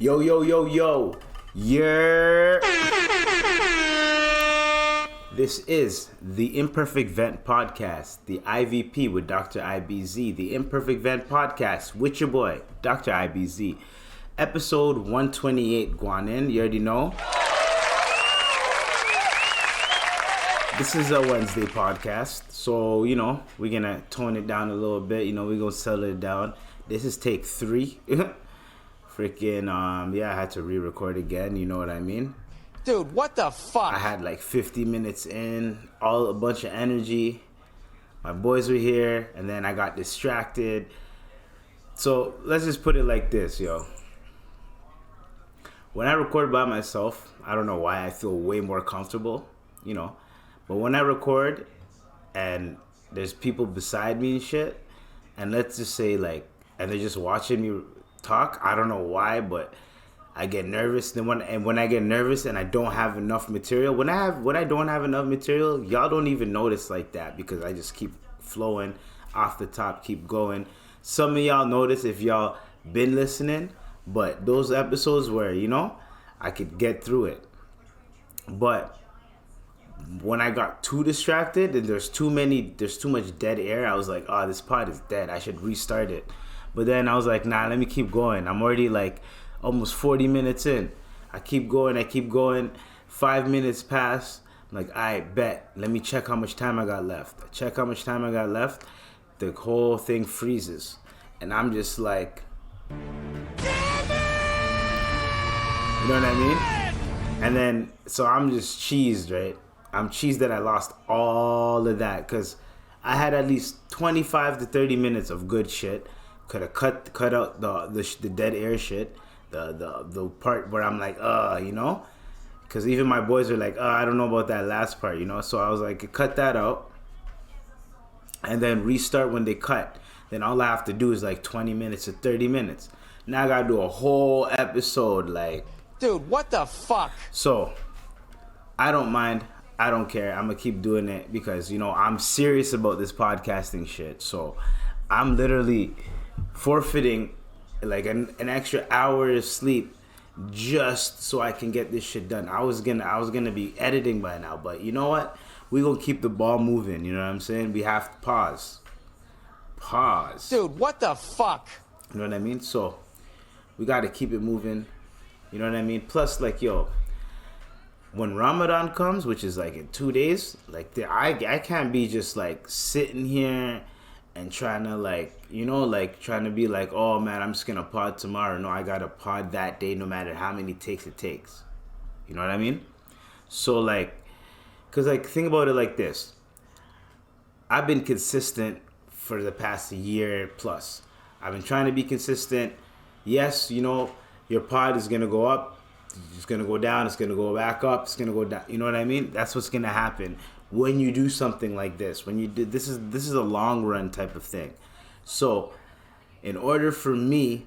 Yo, yo, yo, yo. Yeah. This is the Imperfect Vent Podcast, the IVP with Dr. IBZ, the Imperfect Vent Podcast with your boy, Dr. IBZ. Episode 128, Guanin, you already know. This is a Wednesday podcast, so, we're going to tone it down a little bit. We're going to settle it down. This is take 3. Freaking, I had to re-record again, you know what I mean? Dude, what the fuck? I had like 50 minutes in, a bunch of energy. My boys were here, and then I got distracted. So, let's just put it like this, yo. When I record by myself, I don't know why I feel way more comfortable, But when I record, and there's people beside me and shit, and let's just say, and they're just watching me talk, I don't know why, but I get nervous. Then when I get nervous and I don't have enough material, when I don't have enough material, y'all don't even notice like that because I just keep flowing off the top, keep going. Some of y'all notice if y'all been listening, but those episodes where I could get through it. But when I got too distracted and there's too much dead air, I was like, oh, this pod is dead. I should restart it. But then I was like, nah, let me keep going. I'm already almost 40 minutes in. I keep going. 5 minutes pass. I'm like, I bet. Let me check how much time I got left. I check how much time I got left. The whole thing freezes. And I'm just like, you know what I mean? And then, so I'm just cheesed, right? I'm cheesed that I lost all of that because I had at least 25 to 30 minutes of good shit. Could have cut out the dead air shit, the part where I'm like, because even my boys are like, I don't know about that last part, So I was like, cut that out, and then restart when they cut. Then all I have to do is 20 minutes to 30 minutes. Now I gotta do a whole episode, dude, what the fuck? So I don't mind. I don't care. I'm gonna keep doing it because I'm serious about this podcasting shit. So I'm literally forfeiting an extra hour of sleep just so I can get this shit done. I was gonna be editing by now, but you know what? We gonna keep the ball moving. You know what I'm saying? We have to pause. Dude, what the fuck? You know what I mean? So we gotta keep it moving. You know what I mean? Plus, when Ramadan comes, which is in 2 days, I can't be just sitting here and trying to trying to be oh man, I'm just gonna pod tomorrow. No, I gotta pod that day no matter how many takes it takes. You know what I mean? So cause think about it like this. I've been consistent for the past year plus. I've been trying to be consistent. Yes, your pod is gonna go up, it's gonna go down, it's gonna go back up, it's gonna go down. You know what I mean? That's what's gonna happen when you do something like this. When you do this is a long run type of thing. So in order for me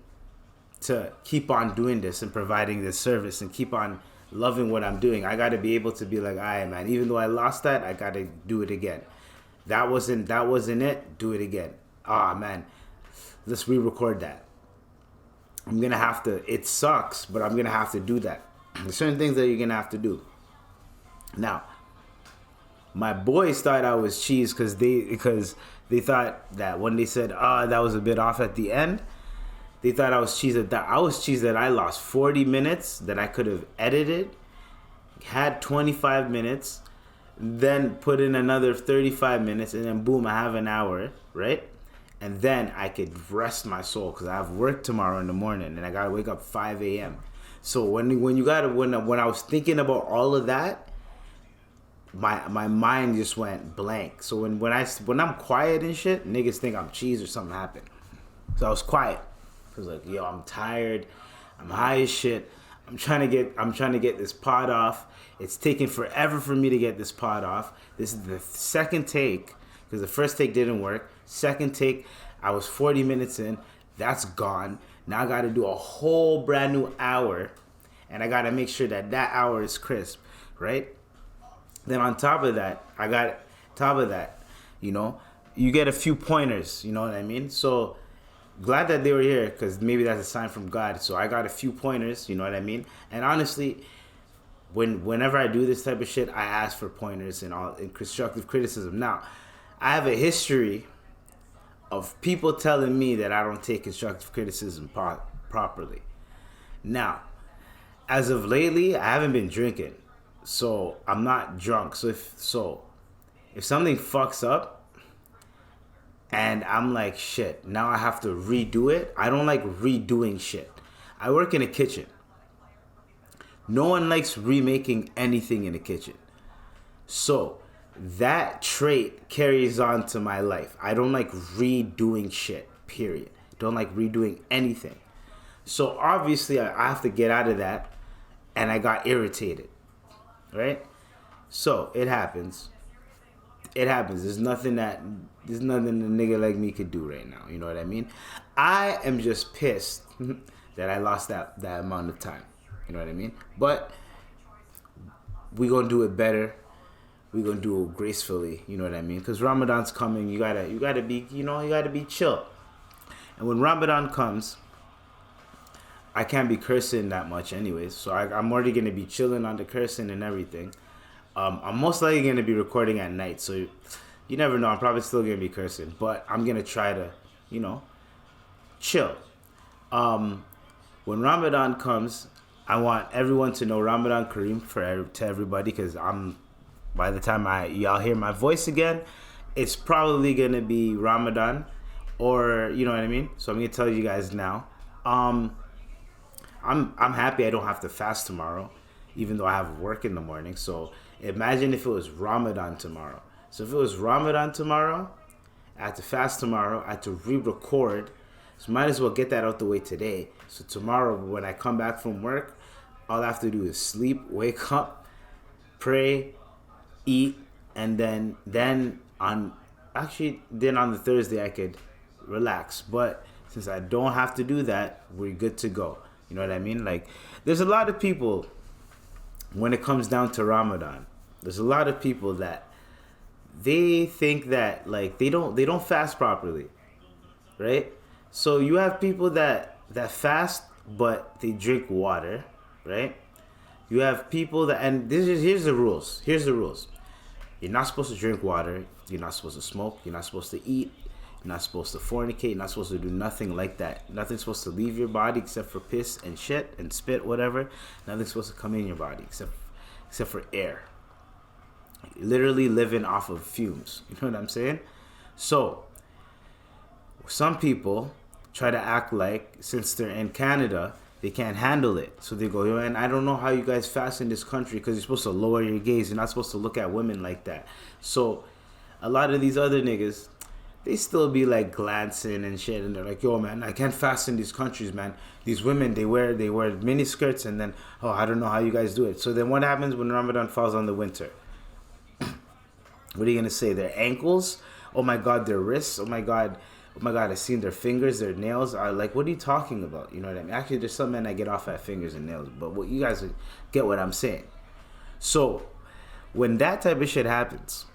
to keep on doing this and providing this service and keep on loving what I'm doing, I gotta be able to be like, all right, man, even though I lost that, I gotta do it again. That wasn't it, do it again. Man, let's re-record that. I'm gonna have to, it sucks, but I'm gonna have to do that. There's certain things that you're gonna have to do. Now, my boys thought I was cheese because they thought that when they said, that was a bit off at the end, they thought I was cheese at that. I was cheese that I lost 40 minutes that I could have edited, had 25 minutes, then put in another 35 minutes, and then boom, I have an hour, right? And then I could rest my soul because I have work tomorrow in the morning and I gotta wake up 5 a.m. So when I was thinking about all of that, my mind just went blank. So when I'm quiet and shit, niggas think I'm cheese or something happened. So I was quiet. I was like, yo, I'm tired. I'm high as shit. I'm trying to get this pod off. It's taking forever for me to get this pod off. This is the second take because the first take didn't work. Second take, I was 40 minutes in. That's gone. Now I got to do a whole brand new hour, and I got to make sure that hour is crisp, right? Then on top of that, you get a few pointers, you know what I mean? So glad that they were here because maybe that's a sign from God. So I got a few pointers, you know what I mean? And honestly, whenever I do this type of shit, I ask for pointers and all in constructive criticism. Now, I have a history of people telling me that I don't take constructive criticism properly. Now, as of lately, I haven't been drinking, so I'm not drunk. So if something fucks up and I'm like, shit, now I have to redo it. I don't like redoing shit. I work in a kitchen. No one likes remaking anything in the kitchen. So that trait carries on to my life. I don't like redoing shit, period. Don't like redoing anything. So obviously I have to get out of that, and I got irritated, right? So it happens. It happens. There's nothing a nigga like me could do right now. You know what I mean? I am just pissed that I lost that amount of time. You know what I mean? But we gonna do it better. We gonna do it gracefully. You know what I mean? Because Ramadan's coming. You gotta be chill. And when Ramadan comes, I can't be cursing that much anyways. So I'm already gonna be chilling on the cursing and everything. I'm most likely gonna be recording at night. So you never know. I'm probably still gonna be cursing, but I'm gonna try to, chill. When Ramadan comes, I want everyone to know Ramadan Kareem to everybody, because by the time y'all hear my voice again, it's probably gonna be Ramadan, or you know what I mean. So I'm gonna tell you guys now. I'm happy I don't have to fast tomorrow, even though I have work in the morning. So imagine if it was Ramadan tomorrow. So if it was Ramadan tomorrow, I have to fast tomorrow. I have to re-record. So might as well get that out the way today. So tomorrow when I come back from work, all I have to do is sleep, wake up, pray, eat, and then on the Thursday I could relax. But since I don't have to do that, we're good to go. You know what I mean? Like, there's a lot of people, when it comes down to Ramadan, there's a lot of people that they think that like they don't fast properly, right? So you have people that fast but they drink water, right? You have people that, and here's the rules. Here's the rules. You're not supposed to drink water. You're not supposed to smoke. You're not supposed to eat. You're not supposed to fornicate. You're not supposed to do nothing like that. Nothing's supposed to leave your body except for piss and shit and spit, whatever. Nothing's supposed to come in your body except for air. You're literally living off of fumes. You know what I'm saying? So some people try to act like, since they're in Canada, they can't handle it. So they go, yo, man, I don't know how you guys fast in this country because you're supposed to lower your gaze. You're not supposed to look at women like that. So a lot of these other niggas, they still be like glancing and shit, and they're like, yo, man, I can't fast in these countries, man. These women, they wear mini skirts, and then, oh, I don't know how you guys do it. So then what happens when Ramadan falls on the winter? What are you gonna say? Their ankles? Oh my God, their wrists? Oh my God, I've seen their fingers, their nails. Are like, what are you talking about? You know what I mean? Actually, there's some men that get off at fingers and nails, but what you guys get what I'm saying. So when that type of shit happens,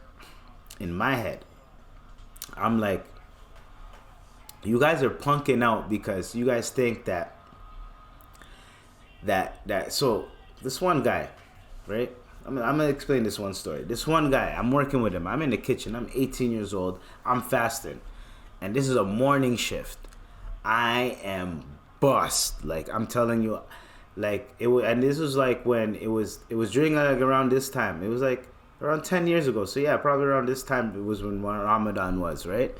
in my head, I'm like, you guys are punking out because you guys think that so this one guy, right? I'm gonna explain this one story. This one guy, I'm working with him. I'm in the kitchen. I'm 18 years old. I'm fasting. And this is a morning shift. I am bust. Like, I'm telling you, like, and this was like when it was during like around this time. It was like around 10 years ago. So yeah, probably around this time it was when Ramadan was, right?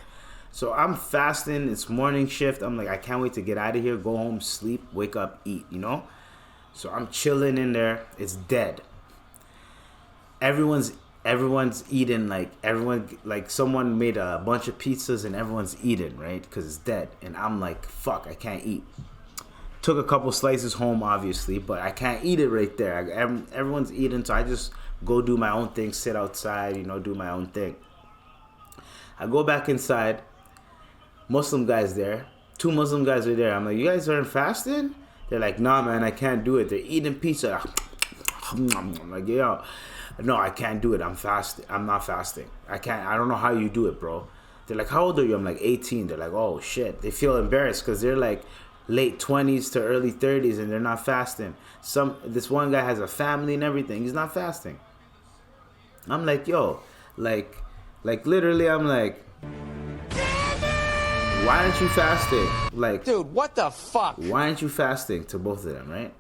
So I'm fasting. It's morning shift. I'm like, I can't wait to get out of here, go home, sleep, wake up, eat, you know? So I'm chilling in there. It's dead. Everyone's eating, like someone made a bunch of pizzas and everyone's eating, right? Because it's dead. And I'm like, fuck, I can't eat. Took a couple slices home, obviously, but I can't eat it right there. Everyone's eating, so I just go do my own thing, sit outside, do my own thing. I go back inside. Muslim guys there. 2 Muslim guys are there. I'm like, you guys aren't fasting? They're like, nah, man, I can't do it. They're eating pizza. I'm like, yo, no, I can't do it. I'm fasting. I'm not fasting. I can't. I don't know how you do it, bro. They're like, how old are you? I'm like 18. They're like, oh shit. They feel embarrassed because they're like late 20s to early 30s and they're not fasting. This one guy has a family and everything. He's not fasting. I'm like, yo, like literally, I'm like, why aren't you fasting? Like, dude, what the fuck? Why aren't you fasting? To both of them, right?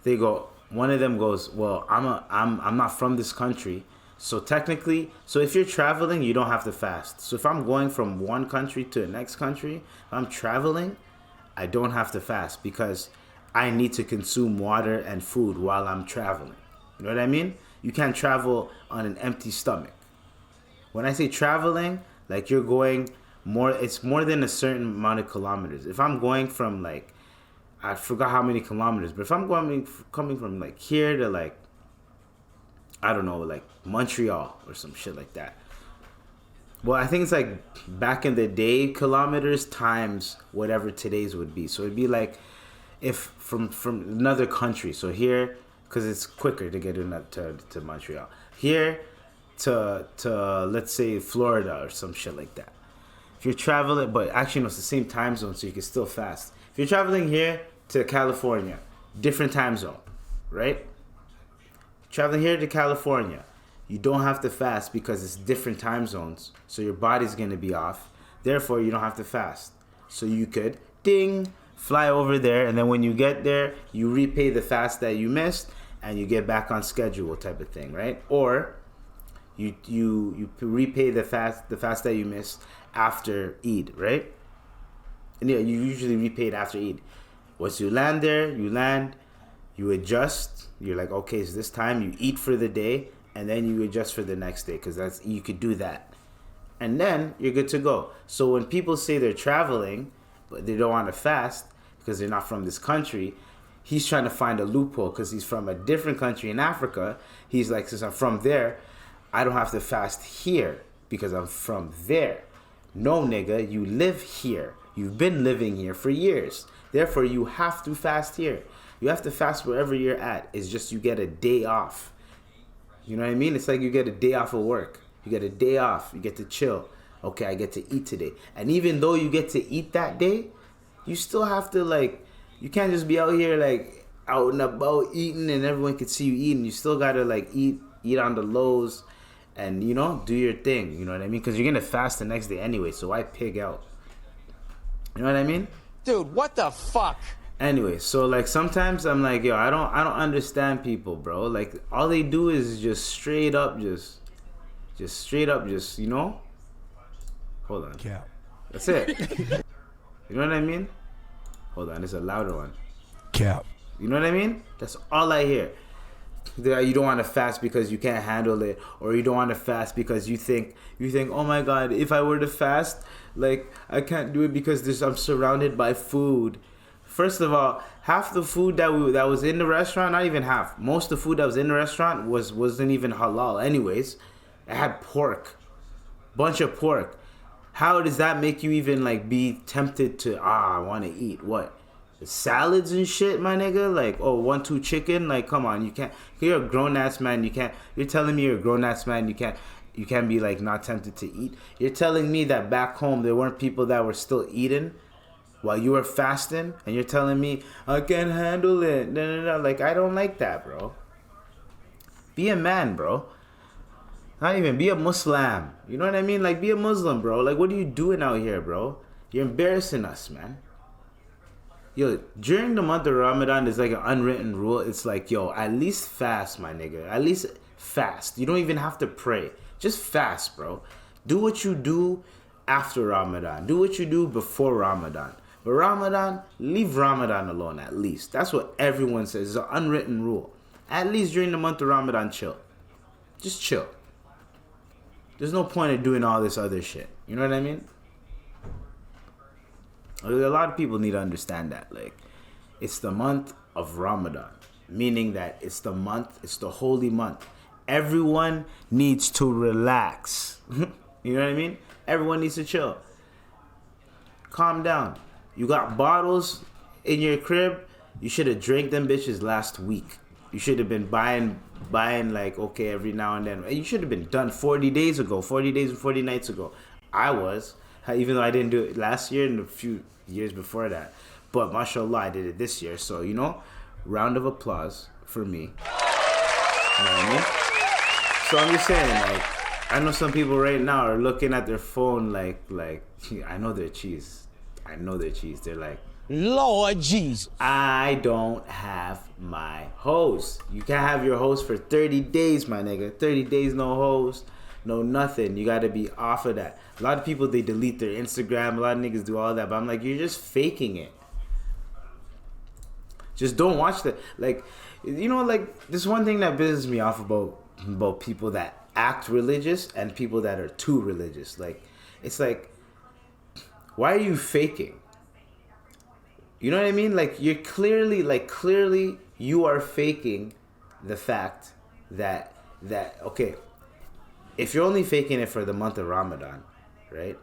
They go. One of them goes, well, I'm not from this country, so technically, so if you're traveling, you don't have to fast. So if I'm going from one country to the next country, if I'm traveling, I don't have to fast because I need to consume water and food while I'm traveling. You know what I mean? You can't travel on an empty stomach. When I say traveling, like you're going more, it's more than a certain amount of kilometers. If I'm going from like, I forgot how many kilometers, but if I'm coming from like here to like, I don't know, like Montreal or some shit like that. Well, I think it's like back in the day, kilometers times whatever today's would be. So it'd be like if from another country. So here, because it's quicker to get to Montreal. Here to let's say Florida or some shit like that. If you're traveling, but actually no, it's the same time zone, so you can still fast. If you're traveling here to California, different time zone, right? Traveling here to California, you don't have to fast because it's different time zones, so your body's gonna be off. Therefore, you don't have to fast. So you could, fly over there, and then when you get there, you repay the fast that you missed, and you get back on schedule type of thing, right? Or you repay the fast that you missed after Eid, right? And yeah, you usually repay it after Eid. Once you land there, you adjust. You're like, okay, so this time you eat for the day, and then you adjust for the next day, because you could do that. And then you're good to go. So when people say they're traveling, but they don't want to fast because they're not from this country, he's trying to find a loophole because he's from a different country in Africa. He's like, since I'm from there, I don't have to fast here because I'm from there. No, nigga, you live here. You've been living here for years. Therefore, you have to fast here. You have to fast wherever you're at. It's just you get a day off. You know what I mean? It's like you get a day off of work. You get a day off. You get to chill. Okay, I get to eat today. And even though you get to eat that day, you still have to, like, you can't just be out here, like, out and about eating and everyone can see you eating. You still got to, like, eat on the lows and, you know, do your thing. You know what I mean? Because you're going to fast the next day anyway, so why pig out? You know what I mean? Dude, what the fuck? Anyway, so like sometimes I'm like, yo, I don't understand people, bro. Like all they do is just straight up, you know. Hold on. Yeah. That's it. You know what I mean? Hold on, it's a louder one. Cap. You know what I mean? That's all I hear. You don't want to fast because you can't handle it, or you don't want to fast because you think, oh my God, if I were to fast, like I can't do it because I'm surrounded by food. First of all, half the food that was in the restaurant, not even half, most of the food that was in the restaurant wasn't even halal. Anyways, it had pork, bunch of pork. How does that make you even like be tempted to I want to eat what? Salads and shit, my nigga. Like, oh, 1-2 chicken. Like, come on, you can't. You're a grown ass man. You can't. You're telling me you're a grown ass man. You can't be like not tempted to eat. You're telling me that back home there weren't people that were still eating while you were fasting, and you're telling me I can't handle it. No. Like, I don't like that, bro. Be a man, bro. Not even be a Muslim. You know what I mean? Like, be a Muslim, bro. Like, what are you doing out here, bro? You're embarrassing us, man. Yo, during the month of Ramadan, there's like an unwritten rule. It's like, yo, at least fast, my nigga. At least fast. You don't even have to pray. Just fast, bro. Do what you do after Ramadan. Do what you do before Ramadan. But Ramadan, leave Ramadan alone at least. That's what everyone says. It's an unwritten rule. At least during the month of Ramadan, chill. Just chill. There's no point in doing all this other shit. You know what I mean? A lot of people need to understand that. Like, it's the month of Ramadan. Meaning that it's the holy month. Everyone needs to relax. You know what I mean? Everyone needs to chill. Calm down. You got bottles in your crib. You should have drank them bitches last week. You should have been buying like, okay, every now and then. You should have been done 40 days ago, 40 days and 40 nights ago. I was, even though I didn't do it last year and a few years before that. But mashallah, I did it this year. So, round of applause for me. You know what I mean? So I'm just saying, like, I know some people right now are looking at their phone like, I know they're cheese. They're like, Lord Jesus. I don't have my hose. You can't have your hose for 30 days, my nigga. 30 days, no hose, no nothing. You got to be off of that. A lot of people, they delete their Instagram. A lot of niggas do all that. But I'm like, you're just faking it. Just don't watch that. Like, this one thing that pisses me off about people that act religious and people that are too religious. Like, it's like, why are you faking? You know what I mean? Like, you're clearly you are faking the fact that okay, if you're only faking it for the month of Ramadan, right?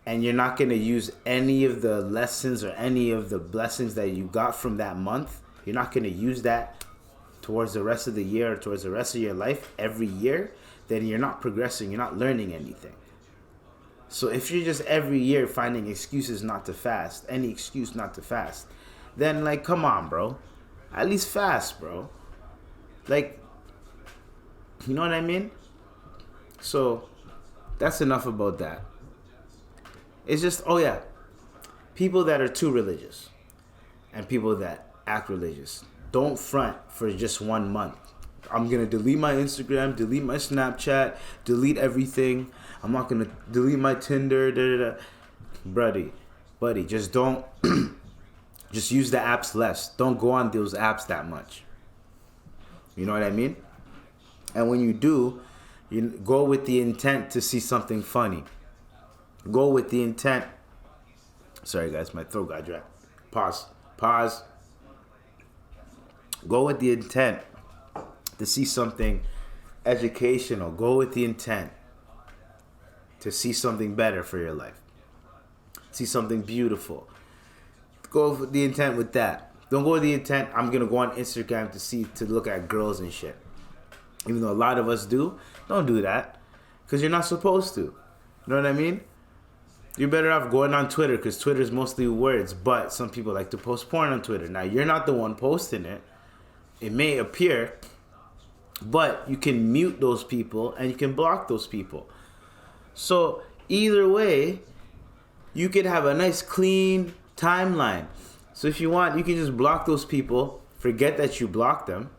And you're not going to use any of the lessons or any of the blessings that you got from that month, you're not going to use that towards the rest of the year or towards the rest of your life every year, then you're not progressing, you're not learning anything. So if you're just every year finding excuses not to fast, any excuse not to fast, then, like, come on, bro. At least fast, bro. Like, you know what I mean? So that's enough about that. It's just, people that are too religious and people that act religious, don't front for just 1 month. I'm going to delete my Instagram, delete my Snapchat, delete everything. I'm not going to delete my Tinder, Buddy, just don't, just use the apps less. Don't go on those apps that much. You know what I mean? And when you do, you go with the intent to see something funny. Go with the intent. Sorry, guys, my throat got dry. Pause. Go with the intent to see something educational. Go with the intent to see something better for your life. See something beautiful. Go with the intent with that. Don't go with the intent, I'm going to go on Instagram to look at girls and shit. Even though a lot of us do, don't do that. Because you're not supposed to. You know what I mean? You're better off going on Twitter because Twitter is mostly words. But some people like to post porn on Twitter. Now, you're not the one posting it. It may appear, but you can mute those people and you can block those people. So either way, you could have a nice clean timeline. So if you want, you can just block those people, forget that you blocked them,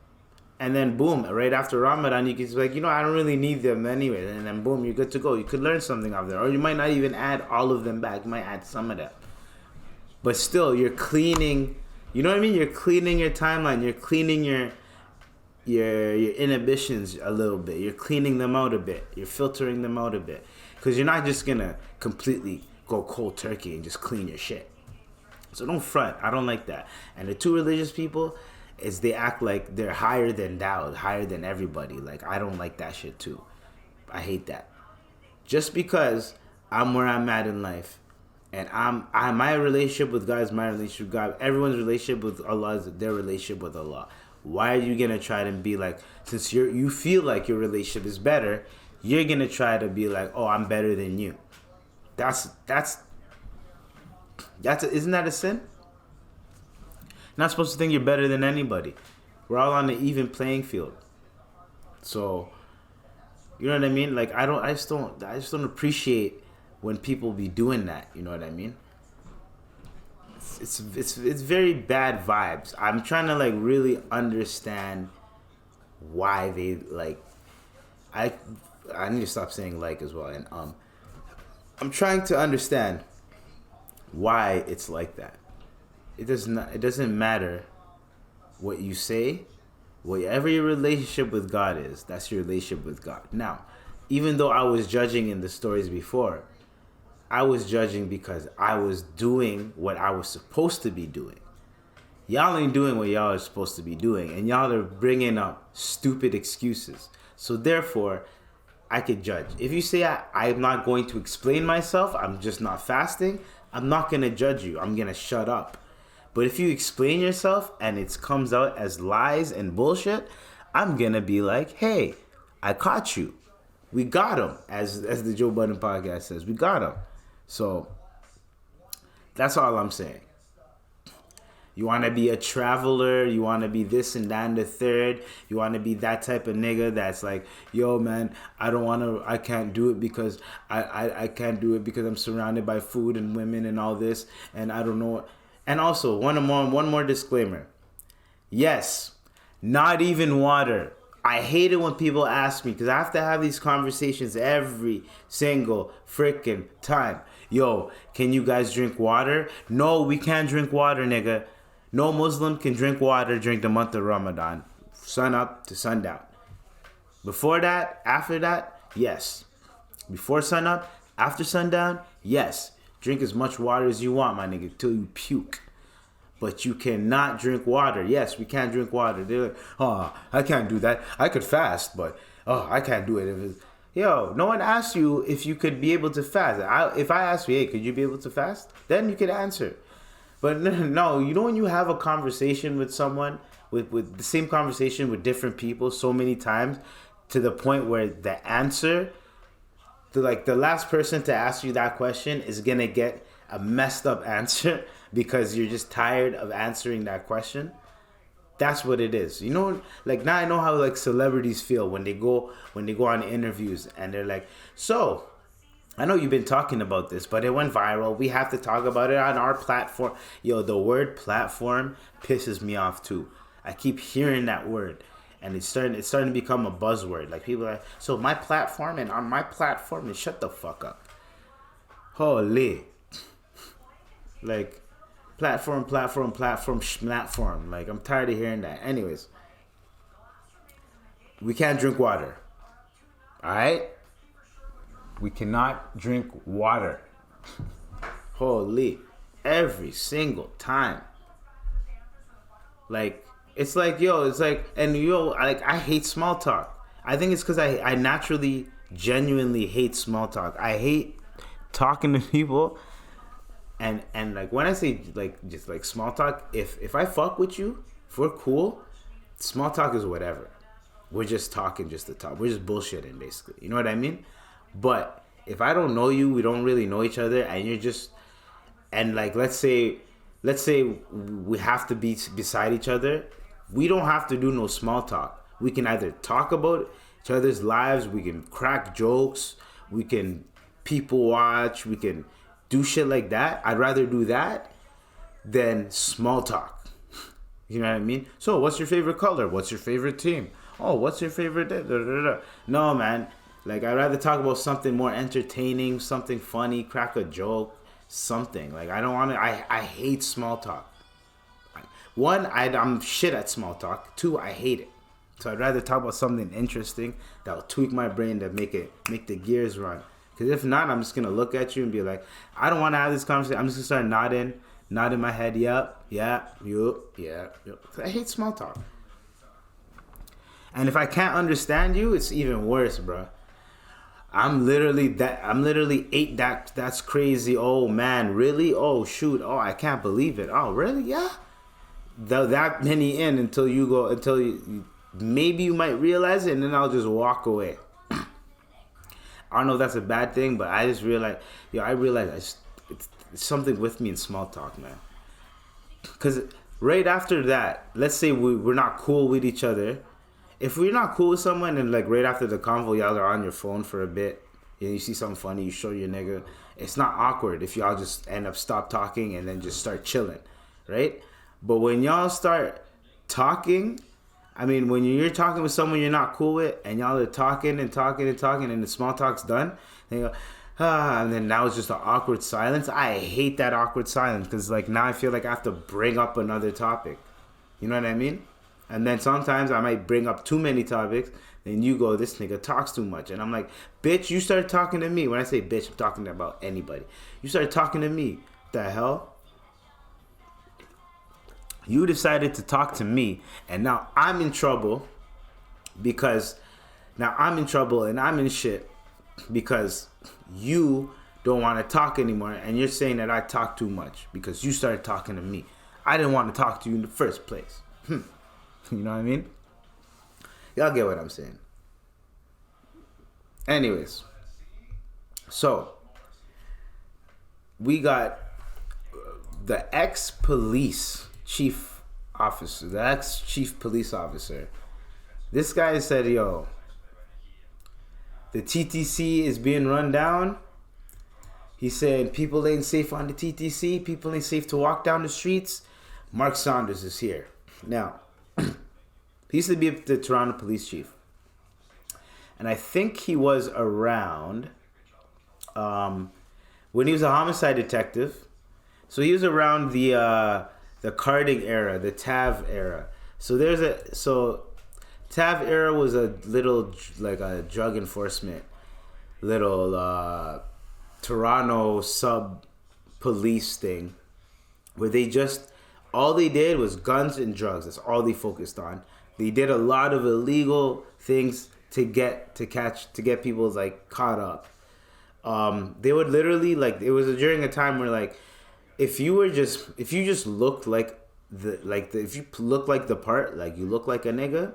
and then boom, right after Ramadan, you can just be like, I don't really need them anyway. And then boom, you're good to go. You could learn something out there. Or you might not even add all of them back. You might add some of them. But still, you're cleaning, you know what I mean? You're cleaning your timeline. You're cleaning your inhibitions a little bit. You're cleaning them out a bit. You're filtering them out a bit. Because you're not just going to completely go cold turkey and just clean your shit. So don't front. I don't like that. And the two religious people, is they act like they're higher than thou, higher than everybody. Like, I don't like that shit too. I hate that. Just because I'm where I'm at in life, and my relationship with God is my relationship with God. Everyone's relationship with Allah is their relationship with Allah. Why are you gonna try to be like, since you feel like your relationship is better, you're gonna try to be like, oh, I'm better than you? Isn't that a sin? Not supposed to think you're better than anybody. We're all on an even playing field. So, you know what I mean? Like, I just don't appreciate when people be doing that. You know what I mean? It's very bad vibes. I'm trying to, like, really understand why they, like, I need to stop saying like as well. And I'm trying to understand why it's like that. It doesn't matter what you say. Whatever your relationship with God is, that's your relationship with God. Now, even though I was judging in the stories before, I was judging because I was doing what I was supposed to be doing. Y'all ain't doing what y'all are supposed to be doing, and y'all are bringing up stupid excuses. So therefore, I could judge. If you say I'm not going to explain myself, I'm just not fasting, I'm not going to judge you. I'm going to shut up. But if you explain yourself and it comes out as lies and bullshit, I'm going to be like, hey, I caught you. We got him, as the Joe Budden podcast says. We got him. So that's all I'm saying. You want to be a traveler. You want to be this and that and the third. You want to be that type of nigga that's like, yo, man, I can't do it because I can't do it because I'm surrounded by food and women and all this. And I don't know. And also, one more disclaimer. Yes, not even water. I hate it when people ask me because I have to have these conversations every single freaking time. Yo, can you guys drink water? No, we can't drink water, nigga. No Muslim can drink water during the month of Ramadan. Sun up to sundown. Before that, after that, yes. Before sun up, after sundown, yes. Drink as much water as you want, my nigga, till you puke. But you cannot drink water. Yes, we can't drink water. They're like, oh, I can't do that. I could fast, but I can't do it. Yo, no one asked you if you could be able to fast. If I asked you, hey, could you be able to fast? Then you could answer. But no, you know when you have a conversation with someone, with the same conversation with different people so many times, to the point where the answer, the last person to ask you that question is going to get a messed up answer because you're just tired of answering that question. That's what it is. You know, like now I know how like celebrities feel when they go on interviews and they're like, so I know you've been talking about this, but it went viral. We have to talk about it on our platform. Yo, the word platform pisses me off too. I keep hearing that word, and it's starting to become a buzzword. Like people are like, so my platform, and on my platform, and shut the fuck up. Holy. Like, platform. Like, I'm tired of hearing that. Anyways, we can't drink water. All right? We cannot drink water. Holy. Every single time. Like, it's like, I hate small talk. I think it's because I naturally, genuinely hate small talk. I hate talking to people. And like, when I say, like, just, like, small talk, if I fuck with you, if we're cool, small talk is whatever. We're just talking just to talk. We're just bullshitting, basically. You know what I mean? But if I don't know you, we don't really know each other, and you're just, and like, let's say we have to be beside each other, we don't have to do no small talk. We can either talk about each other's lives, we can crack jokes, we can people watch, we can do shit like that. I'd rather do that than small talk. You know what I mean? So, what's your favorite color? What's your favorite team? Oh, what's your favorite day? No, man. Like, I'd rather talk about something more entertaining, something funny, crack a joke, something. Like, I don't want to, I hate small talk. One, I'm shit at small talk. Two, I hate it. So I'd rather talk about something interesting that will tweak my brain, that make the gears run. Because if not, I'm just going to look at you and be like, I don't want to have this conversation. I'm just going to start nodding my head. Yep. I hate small talk. And if I can't understand you, it's even worse, bro. I'm literally ate that. That's crazy. Oh man, really? Oh shoot. Oh, I can't believe it. Oh really? Yeah. That many in until you maybe you might realize it, and then I'll just walk away. I don't know if that's a bad thing, but I just realized. I realized it's something with me in small talk, man. Cause right after that, let's say we're not cool with each other. If we're not cool with someone and like right after the convo, y'all are on your phone for a bit, and you see something funny, you show your nigga, it's not awkward if y'all just end up stop talking and then just start chilling, right? But when y'all start talking, I mean, when you're talking with someone you're not cool with and y'all are talking and the small talk's done, and you go, and then now it's just an awkward silence. I hate that awkward silence because like now I feel like I have to bring up another topic. You know what I mean? And then sometimes I might bring up too many topics. Then you go, this nigga talks too much. And I'm like, bitch, you started talking to me. When I say bitch, I'm talking about anybody. You started talking to me. What the hell? You decided to talk to me. And now I'm in trouble. Because now I'm in trouble and I'm in shit. Because you don't want to talk anymore. And you're saying that I talk too much. Because you started talking to me. I didn't want to talk to you in the first place. You know what I mean? Y'all get what I'm saying. Anyways, so we got the ex-police chief officer, the ex-chief police officer. This guy said, yo, the TTC is being run down. He said, people ain't safe on the TTC. People ain't safe to walk down the streets. Mark Saunders is here. Now, he used to be the Toronto police chief. And I think he was around when he was a homicide detective. So he was around the carding era, the TAV era. So TAV era was a little like a drug enforcement, little Toronto sub police thing, where all they did was guns and drugs. That's all they focused on. They did a lot of illegal things to get people like caught up. They would literally it was during a time where like if you just looked like if you look like the part, like you look like a nigga,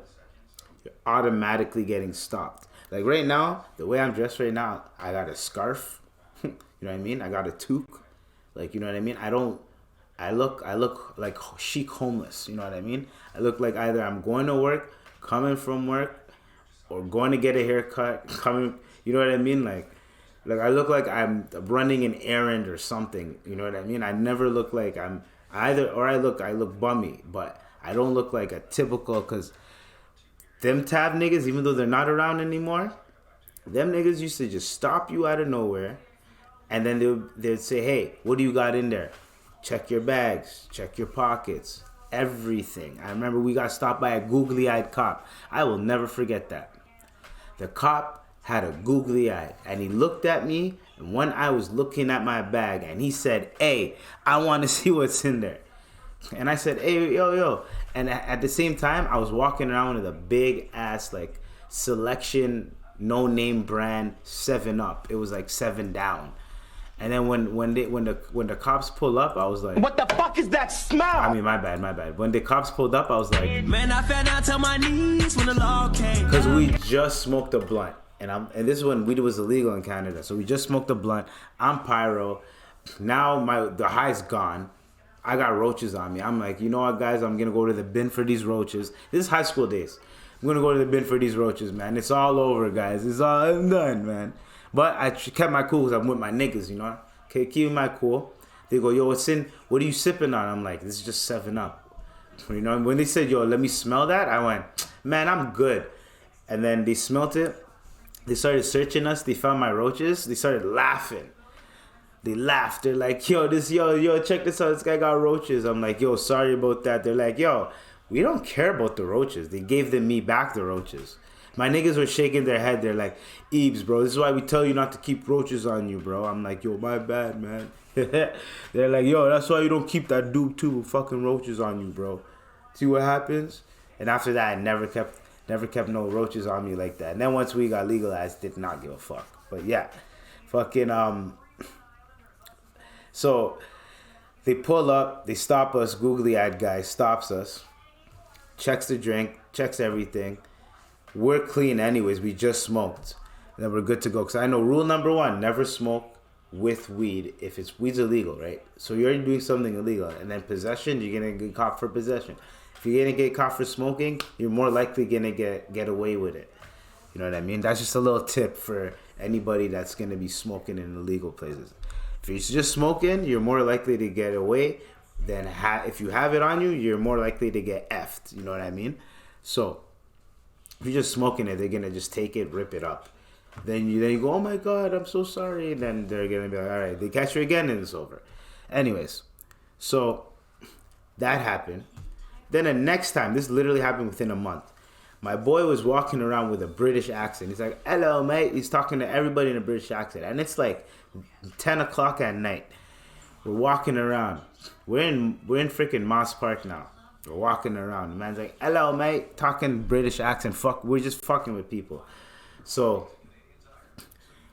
you're automatically getting stopped. Like right now, the way I'm dressed right now, I got a scarf. You know what I mean? I got a toque. Like, you know what I mean? I look like chic homeless. You know what I mean? I look like either I'm going to work, coming from work, or going to get a haircut, coming. You know what I mean? Like I look like I'm running an errand or something. You know what I mean? I never look like I'm I look bummy, but I don't look like a typical, because them tab niggas, even though they're not around anymore, them niggas used to just stop you out of nowhere, and then they'd say, hey, what do you got in there? Check your bags, check your pockets, everything. I remember we got stopped by a googly-eyed cop. I will never forget that. The cop had a googly eye, and he looked at me, and one eye was looking at my bag, and he said, hey, I want to see what's in there. And I said, hey, yo. And at the same time, I was walking around with a big ass like Selection no name brand 7-Up. It was like 7 Down. And then when the cops pull up, I was like, what the fuck is that smell? I mean, my bad. When the cops pulled up, I was like, man, I fell down to my knees when the law came. Because we just smoked a blunt. And this is when weed was illegal in Canada. So we just smoked a blunt. I'm pyro. Now the high's gone. I got roaches on me. I'm like, you know what, guys? I'm going to go to the bin for these roaches. This is high school days. I'm going to go to the bin for these roaches, man. It's all over, guys. I'm done, man. But I kept my cool because I'm with my niggas, you know? Okay, keep my cool. They go, yo, what are you sipping on? I'm like, this is just 7-Up. You know, when they said, yo, let me smell that, I went, man, I'm good. And then they smelt it. They started searching us. They found my roaches. They started laughing. They laughed. They're like, yo, check this out. This guy got roaches. I'm like, yo, sorry about that. They're like, yo, we don't care about the roaches. They gave me back the roaches. My niggas were shaking their head. They're like, Ebes, bro, this is why we tell you not to keep roaches on you, bro. I'm like, yo, my bad, man. They're like, yo, that's why you don't keep that dude too fucking roaches on you, bro. See what happens? And after that, I never kept no roaches on me like that. And then once we got legalized, did not give a fuck. But yeah, fucking so they pull up, they stop us. Googly-eyed guy stops us, checks the drink, checks everything. We're clean anyways. We just smoked. And then we're good to go. Because I know rule number 1, never smoke with weed if weed's illegal, right? So you're doing something illegal. And then possession, you're going to get caught for possession. If you're going to get caught for smoking, you're more likely going to get away with it. You know what I mean? That's just a little tip for anybody that's going to be smoking in illegal places. If you're just smoking, you're more likely to get away than if you have it on you, you're more likely to get effed. You know what I mean? So if you're just smoking it, they're going to just take it, rip it up. Then you go, oh my God, I'm so sorry. And then they're going to be like, all right, they catch you again and it's over. Anyways, so that happened. Then the next time, this literally happened within a month. My boy was walking around with a British accent. He's like, hello, mate. He's talking to everybody in a British accent. And it's like 10 o'clock at night. We're walking around. We're in freaking Moss Park now. We're walking around. The man's like, hello, mate. Talking British accent. We're just fucking with people. So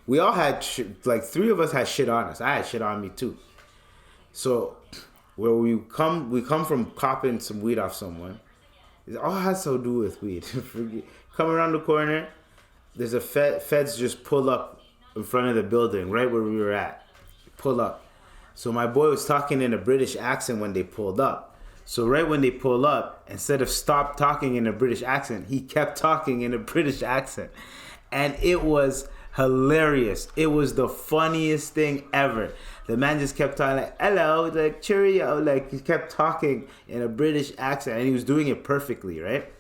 we all had, 3 of us had shit on us. I had shit on me too. So where we come from copping some weed off someone. It all has to do with weed. Come around the corner. there's a feds just pull up in front of the building, right where we were at. Pull up. So my boy was talking in a British accent when they pulled up. So right when they pull up, instead of stop talking in a British accent, he kept talking in a British accent. And it was hilarious. It was the funniest thing ever. The man just kept talking like, hello, like, cheerio. Like, he kept talking in a British accent, and he was doing it perfectly, right?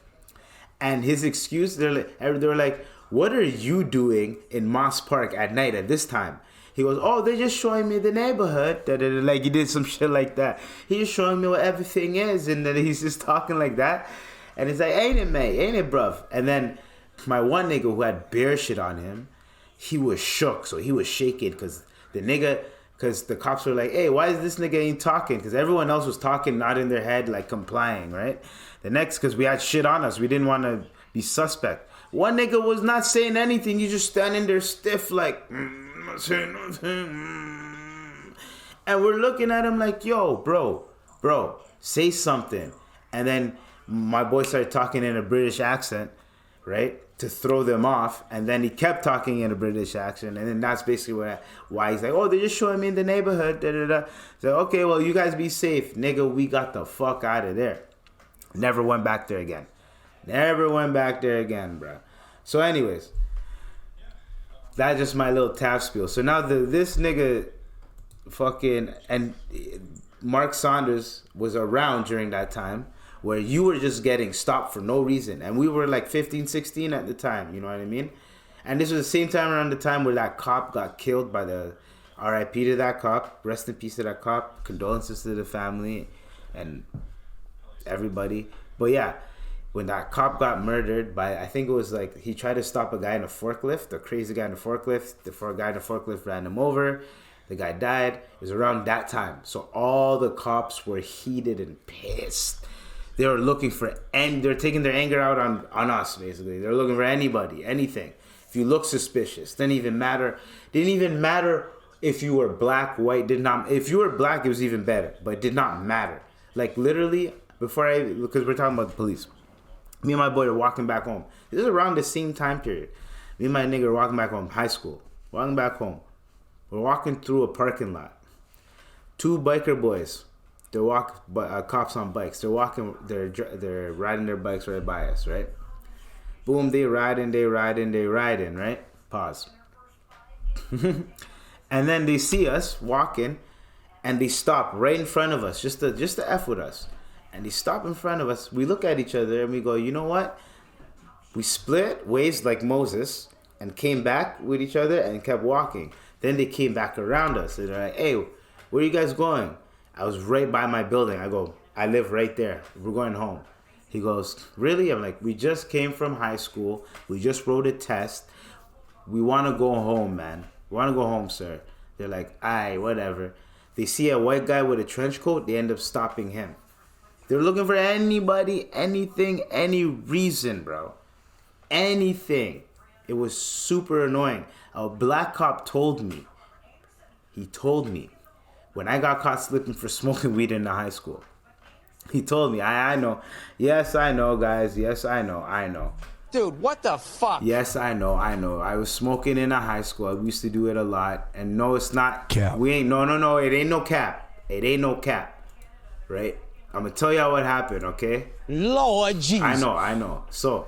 And his excuse, they were like, what are you doing in Moss Park at night at this time? He goes, oh, they're just showing me the neighborhood. Like, he did some shit like that. He's just showing me what everything is. And then he's just talking like that. And it's like, ain't it, mate? Ain't it, bruv? And then my one nigga who had bear shit on him, he was shook. So he was shaking because the cops were like, hey, why is this nigga ain't talking? Because everyone else was talking, not in their head, like complying, right? The next, because we had shit on us. We didn't want to be suspect. One nigga was not saying anything. You just standing there stiff like... not saying nothing. And we're looking at him like, yo, bro, say something. And then my boy started talking in a British accent, right, to throw them off. And then he kept talking in a British accent. And then that's basically why he's like, oh, they're just showing me in the neighborhood. So, okay, well, you guys be safe. Nigga, we got the fuck out of there. Never went back there again. Bro. So anyways, that's just my little tap spiel. So now this nigga fucking, and Mark Saunders was around during that time where you were just getting stopped for no reason. And we were like 15, 16 at the time, you know what I mean? And this was the same time around the time where that cop got killed by the RIP to that cop. Rest in peace to that cop. Condolences to the family and everybody. But yeah, when that cop got murdered by, I think it was like, he tried to stop a guy in a forklift, a crazy guy in a forklift. The guy in the forklift ran him over. The guy died. It was around that time. So all the cops were heated and pissed. They were looking for, and they're taking their anger out on us, basically. They're looking for anybody, anything. If you look suspicious, didn't even matter if you were black, white, if you were black, it was even better, but it did not matter. Like literally, because we're talking about the police. Me and my boy are walking back home. This is around the same time period. Me and my nigga are walking back home, high school. Walking back home. We're walking through a parking lot. Two biker boys. They're cops on bikes. They're riding their bikes right by us, right? Boom, they riding, right? Pause. And then they see us walking, and they stop right in front of us, just to F with us. And they stop in front of us. We look at each other and we go, you know what? We split ways like Moses and came back with each other and kept walking. Then they came back around us and they're like, hey, where are you guys going? I was right by my building. I go, I live right there. We're going home. He goes, really? I'm like, we just came from high school. We just wrote a test. We want to go home, man. We want to go home, sir. They're like, aye, whatever. They see a white guy with a trench coat. They end up stopping him. They're looking for anybody, anything, any reason, bro. Anything. It was super annoying. A black cop told me. He told me when I got caught slipping for smoking weed in the high school. He told me, I know. Yes, I know, guys. Yes, I know. Dude, what the fuck? Yes, I know. I was smoking in a high school. I used to do it a lot. And no, it's not. Cap. We ain't, no. It ain't no cap. It ain't no cap. Right? I'm going to tell y'all what happened, okay? Lord Jesus. I know. So,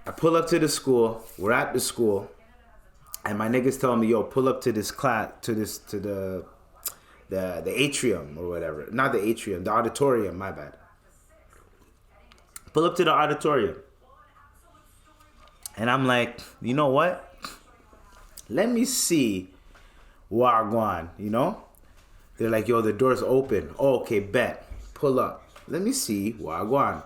I pull up to the school. We're at the school. And my niggas telling me, yo, pull up to this class, to the atrium or whatever. Not the atrium, the auditorium, my bad. Pull up to the auditorium. And I'm like, you know what? Let me see Wagwan, you know? They're like, yo, the door's open. Oh, okay, bet. Pull up. Let me see Wagwan.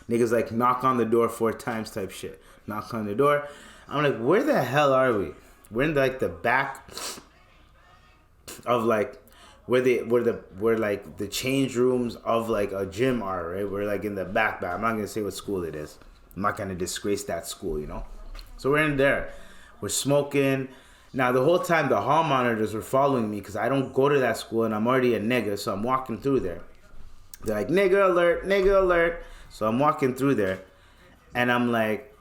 Niggas like, knock on the door 4 times type shit. Knock on the door. I'm like, where the hell are we? We're in like the back of like where like the change rooms of like a gym are, right? We're like in the back. I'm not gonna say what school it is. I'm not gonna disgrace that school, you know? So we're in there. We're smoking. Now the whole time the hall monitors were following me because I don't go to that school and I'm already a nigga, so I'm walking through there. They're like, nigga alert, nigga alert. So I'm walking through there and I'm like,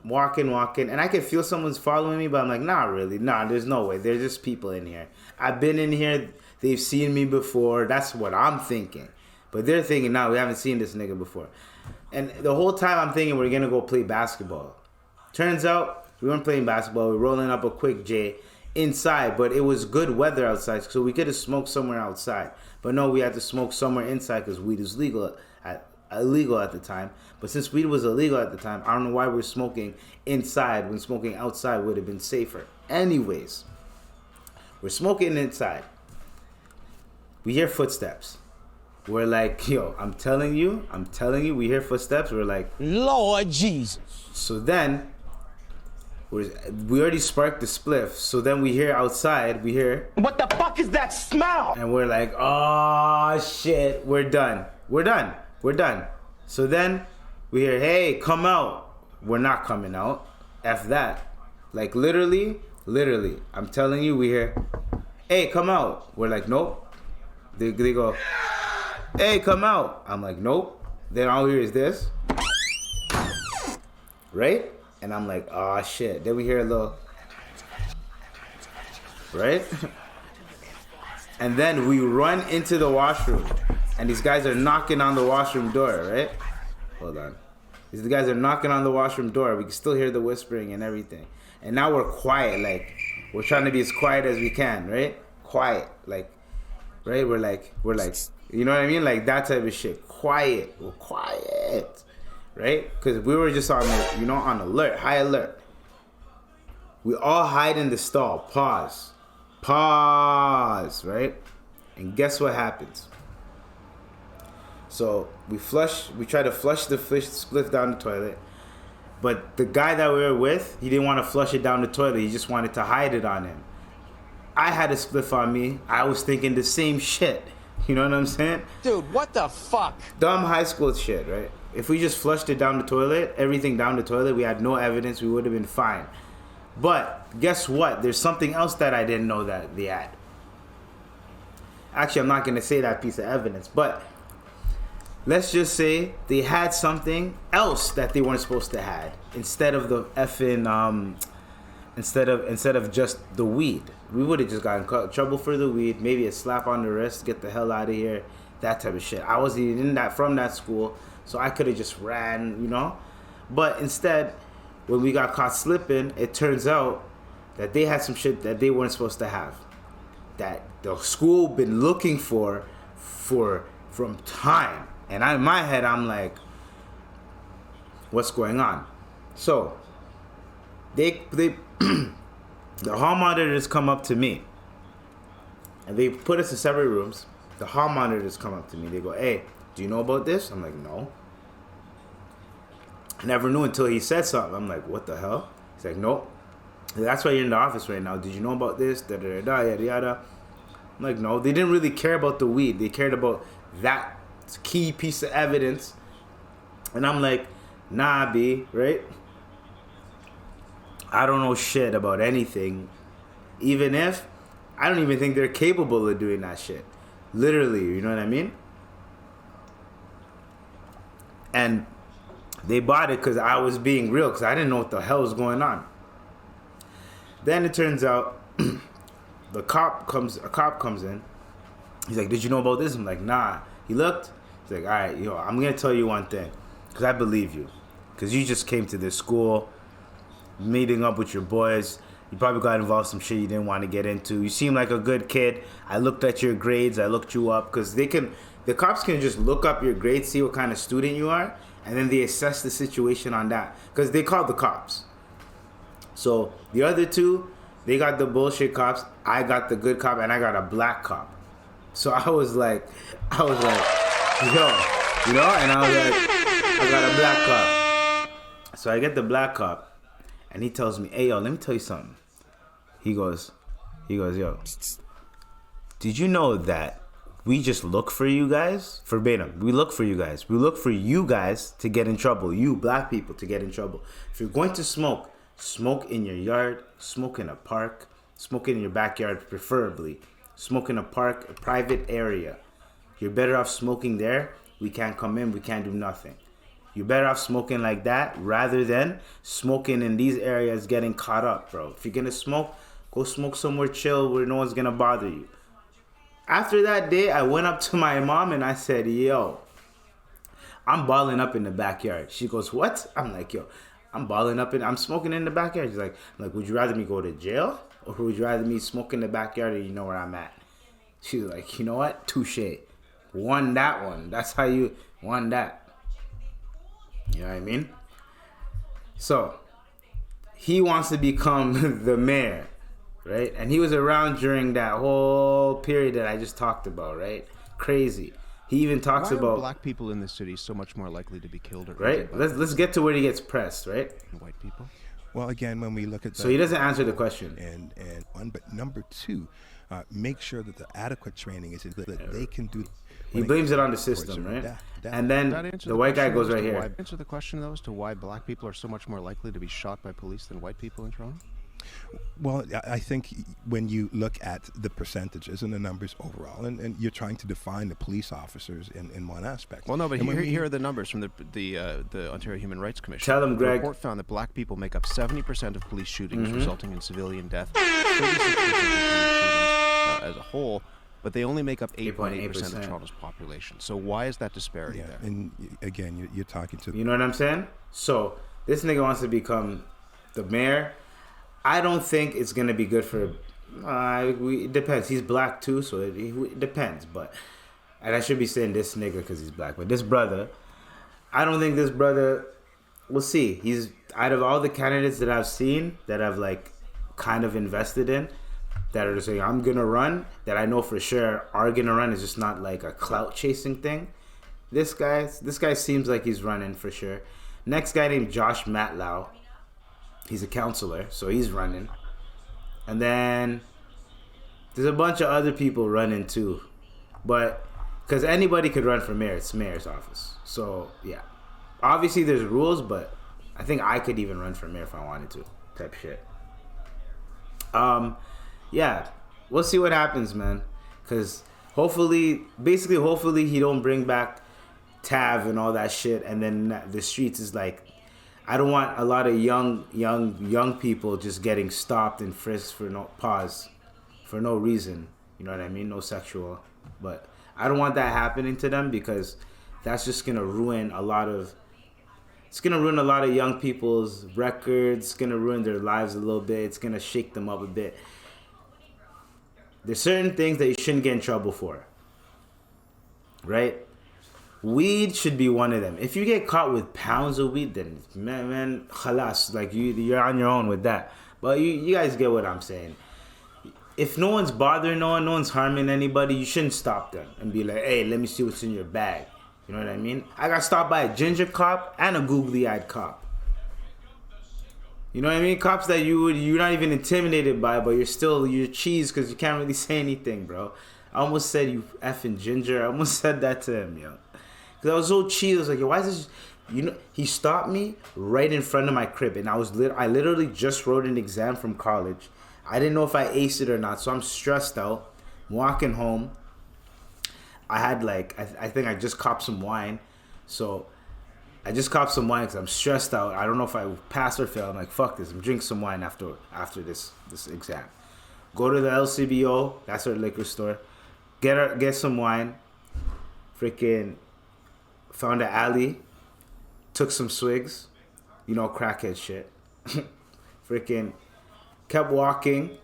walking, and I can feel someone's following me, but I'm like, nah, really, nah, there's no way. There's just people in here. I've been in here. They've seen me before. That's what I'm thinking. But they're thinking, nah, we haven't seen this nigga before. And the whole time I'm thinking we're going to go play basketball. Turns out we weren't playing basketball. We were rolling up a quick J inside, but it was good weather outside, so we could have smoked somewhere outside. But no, we had to smoke somewhere inside because weed was illegal at the time. But since weed was illegal at the time, I don't know why we're smoking inside when smoking outside would have been safer. Anyways, we're smoking inside. We hear footsteps. We're like, yo, I'm telling you, we hear footsteps. We're like, Lord Jesus. So then, we already sparked the spliff. So then we hear outside, What the fuck is that smell? and we're like, oh shit, we're done. So then we hear, hey, come out. We're not coming out. F that. Like literally, I'm telling you, we hear, hey, come out. We're like, nope. They go, hey, come out. I'm like, nope. Then all we hear is this. Right? And I'm like, oh shit. Then we hear a little, right? And then we run into the washroom. And these guys are knocking on the washroom door, right? Hold on. These guys are knocking on the washroom door. We can still hear the whispering and everything. And now we're quiet, like, we're trying to be as quiet as we can, right? Quiet, like, right? We're like, you know what I mean? Like that type of shit. Quiet. We're quiet. Right? Because we were just on, on alert, high alert. We all hide in the stall. Pause, right? And guess what happens? So we try to flush the spliff down the toilet. But the guy that we were with, he didn't want to flush it down the toilet. He just wanted to hide it on him. I had a spliff on me. I was thinking the same shit. You know what I'm saying? Dude, what the fuck? Dumb high school shit, right? If we just flushed it down the toilet, everything down the toilet, we had no evidence, we would have been fine. But guess what? There's something else that I didn't know that they had. Actually, I'm not going to say that piece of evidence, but let's just say they had something else that they weren't supposed to have instead of the effing instead of just the weed. We would have just gotten in trouble for the weed, maybe a slap on the wrist, get the hell out of here, that type of shit. I wasn't even from that school, so I could have just ran, But instead, when we got caught slipping, it turns out that they had some shit that they weren't supposed to have, that the school been looking for from time. And in my head, I'm like, what's going on? So they the hall monitors come up to me, and they put us in separate rooms. The hall monitors come up to me. They go, hey, do you know about this? I'm like, no. I never knew until he said something. I'm like, what the hell? He's like, nope. That's why you're in the office right now. Did you know about this? Da da da yada yada. I'm like, no. They didn't really care about the weed. They cared about that key piece of evidence. And I'm like, nah, B, right? I don't know shit about anything. Even if I don't even think they're capable of doing that shit. Literally, you know what I mean? And they bought it because I was being real, because I didn't know what the hell was going on. Then it turns out a cop comes in. He's like, did you know about this? I'm like, nah. He looked. He's like, all right, I'm going to tell you one thing, because I believe you. Because you just came to this school, meeting up with your boys. You probably got involved in some shit you didn't want to get into. You seem like a good kid. I looked at your grades. I looked you up. Because the cops can just look up your grades, see what kind of student you are, and then they assess the situation on that. Because they called the cops. So the other two, they got the bullshit cops. I got the good cop, and I got a black cop. So I was like, yo, and I was like, I got a black cop. So I get the black cop, and he tells me, hey, yo, let me tell you something. He goes, yo, did you know that we just look for you guys? Verbatim, we look for you guys. We look for you guys to get in trouble. You black people to get in trouble. If you're going to smoke in your yard, smoke in a park, smoke in your backyard preferably. Smoke in a park, a private area. You're better off smoking there. We can't come in. We can't do nothing. You're better off smoking like that rather than smoking in these areas getting caught up, bro. If you're gonna smoke, go smoke somewhere chill where no one's gonna bother you. After that day, I went up to my mom and I said, yo, I'm balling up in the backyard. She goes, what? I'm like, yo, I'm smoking in the backyard. She's like, would you rather me go to jail or would you rather me smoke in the backyard and you know where I'm at? She's like, you know what? Touche. Won that one. That's how you won that. You know what I mean? So, he wants to become the mayor, right? And he was around during that whole period that I just talked about, right? Crazy. He even talks about black people in the city so much more likely to be killed or right. Let's get to where he gets pressed, right? White people. Well, again, when we look at that, so he doesn't answer the question. And one, but number two, make sure that the adequate training is that they can do. He blames it on the system, right? And then the white guy goes right here. Answer the question though as to why black people are so much more likely to be shot by police than white people in Toronto. Well, I think when you look at the percentages and the numbers overall, and you're trying to define the police officers in one aspect. Well, no, but here are the numbers from the Ontario Human Rights Commission. Tell them, Greg. The report found that black people make up 70% of police shootings, resulting in civilian death, 36% of police shootings as a whole, but they only make up 8.8% of Toronto's population. So why is that disparity there? And again, you're talking to... You know what I'm saying? So this nigga wants to become the mayor. I don't think it's going to be good for... it depends. He's black too, so it depends. And I should be saying this nigga because he's black. But this brother, I don't think this brother... We'll see. He's... Out of all the candidates that I've seen, that I've like kind of invested in, that are saying I'm going to run, that I know for sure are going to run, is just not like a clout chasing thing. This guy seems like he's running for sure. Next guy named Josh Matlow. He's a counselor, so he's running. And then there's a bunch of other people running too. But because anybody could run for mayor, it's mayor's office. So yeah, obviously there's rules, but I think I could even run for mayor if I wanted to, type shit. Yeah, we'll see what happens, man. Because hopefully he don't bring back Tav and all that shit, and then the streets is like, I don't want a lot of young people just getting stopped and frisked for no reason. You know what I mean? No sexual, but I don't want that happening to them because that's just gonna ruin a lot of young people's records. It's gonna ruin their lives a little bit. It's gonna shake them up a bit. There's certain things that you shouldn't get in trouble for, right? Weed should be one of them. If you get caught with pounds of weed, then man, khalas, like you're on your own with that. But you guys get what I'm saying. If no one's bothering no one's harming anybody, you shouldn't stop them and be like, hey, let me see what's in your bag. You know what I mean? I got stopped by a ginger cop and a googly-eyed cop. You know what I mean? Cops that you're not even intimidated by, but you're cheese because you can't really say anything, bro. I almost said you effing ginger. I almost said that to him, yo. Because I was so cheese. I was like, yo, why is this... You know, he stopped me right in front of my crib, and I literally just wrote an exam from college. I didn't know if I aced it or not, so I'm stressed out. I'm walking home. I had I think I just copped some wine. So I just copped some wine because I'm stressed out. I don't know if I pass or fail. I'm like, fuck this. I'm drinking some wine after this exam. Go to the LCBO. That's our liquor store. Get some wine. Freaking found an alley. Took some swigs. You know, crackhead shit. Freaking kept walking.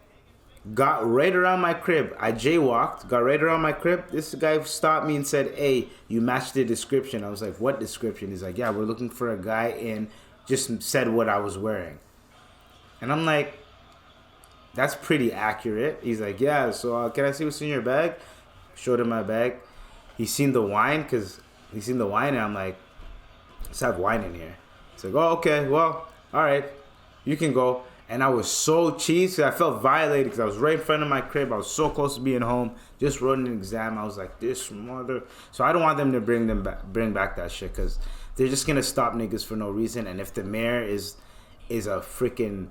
Got right around my crib. I jaywalked. Got right around my crib. This guy stopped me and said, hey, you matched the description. I was like, what description? He's like, yeah, we're looking for a guy, and just said what I was wearing. And I'm like, that's pretty accurate. He's like, yeah, so can I see what's in your bag? Showed him my bag. He's seen the wine, and I'm like, let's have wine in here. He's like, oh, okay, well, all right, you can go. And I was so cheesed. I felt violated because I was right in front of my crib. I was so close to being home. Just wrote an exam. I was like, this mother. So I don't want them to bring back that shit because they're just gonna stop niggas for no reason. And if the mayor is a freaking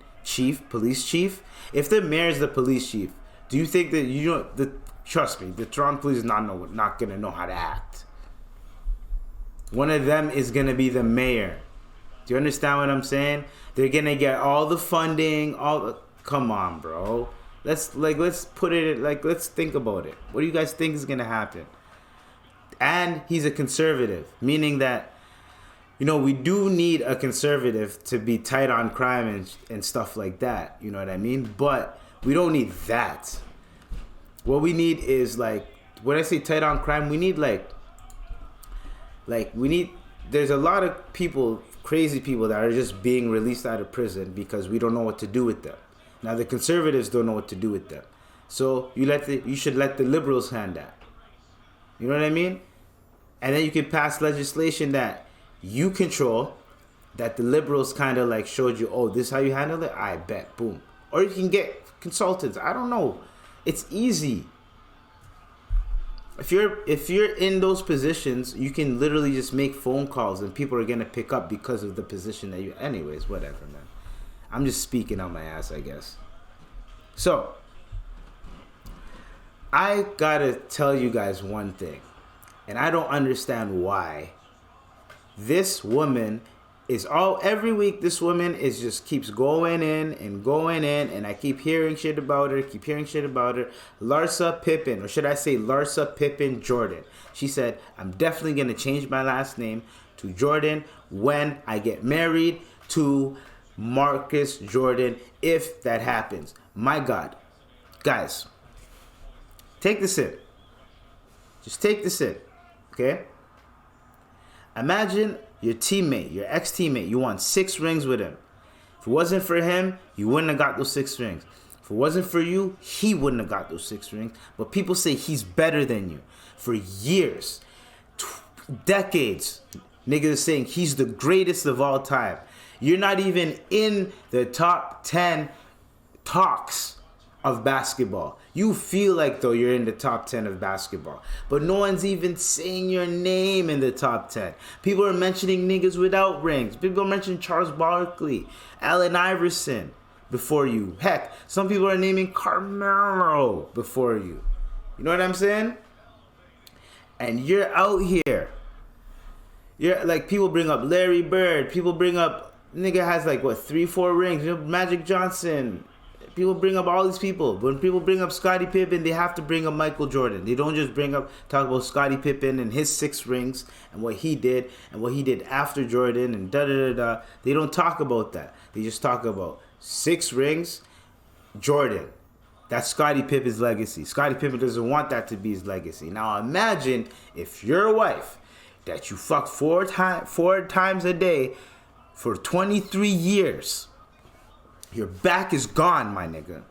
police chief, if the mayor is the police chief, do you think that trust me, the Toronto police is not gonna know how to act. One of them is going to be the mayor. Do you understand what I'm saying? They're going to get all the funding, come on, bro. Let's put it, let's think about it. What do you guys think is going to happen? And he's a conservative, meaning that, we do need a conservative to be tight on crime and stuff like that. You know what I mean? But we don't need that. What we need is, when I say tight on crime, we need, there's a lot of people, crazy people that are just being released out of prison because we don't know what to do with them. Now, the conservatives don't know what to do with them. So you should let the liberals hand that. You know what I mean? And then you can pass legislation that you control, that the liberals kind of showed you, oh, this is how you handle it? I bet. Boom. Or you can get consultants. I don't know. It's easy. If you're in those positions, you can literally just make phone calls and people are going to pick up because of the position that you... Anyways, whatever, man. I'm just speaking on my ass, I guess. So, I gotta tell you guys one thing. And I don't understand why. This woman is every week this woman is just keeps going in, and I keep hearing shit about her, Larsa Pimpin, or should I say Larsa Pimpin Jordan. She said, I'm definitely going to change my last name to Jordan when I get married to Marcus Jordan, if that happens. My God. Guys, take this in. Just take this in, okay? Imagine your teammate, your ex-teammate, you won 6 rings with him. If it wasn't for him, you wouldn't have got those 6 rings. If it wasn't for you, he wouldn't have got those 6 rings. But people say he's better than you. For years, decades, niggas are saying he's the greatest of all time. You're not even in the top 10 talks of basketball. You feel like, though, you're in the top 10 of basketball. But no one's even saying your name in the top 10. People are mentioning niggas without rings. People are mentioning Charles Barkley, Allen Iverson before you. Heck, some people are naming Carmelo before you. You know what I'm saying? And you're out here. You're people bring up Larry Bird. People bring up, nigga has 3-4 rings. Magic Johnson. People bring up all these people. When people bring up Scottie Pippen, they have to bring up Michael Jordan. They don't just talk about Scottie Pippen and his 6 rings and what he did after Jordan and da-da-da-da. They don't talk about that. They just talk about 6 rings, Jordan. That's Scottie Pippen's legacy. Scottie Pippen doesn't want that to be his legacy. Now imagine if your wife that you fuck 4 times a day for 23 years... Your back is gone, my nigga.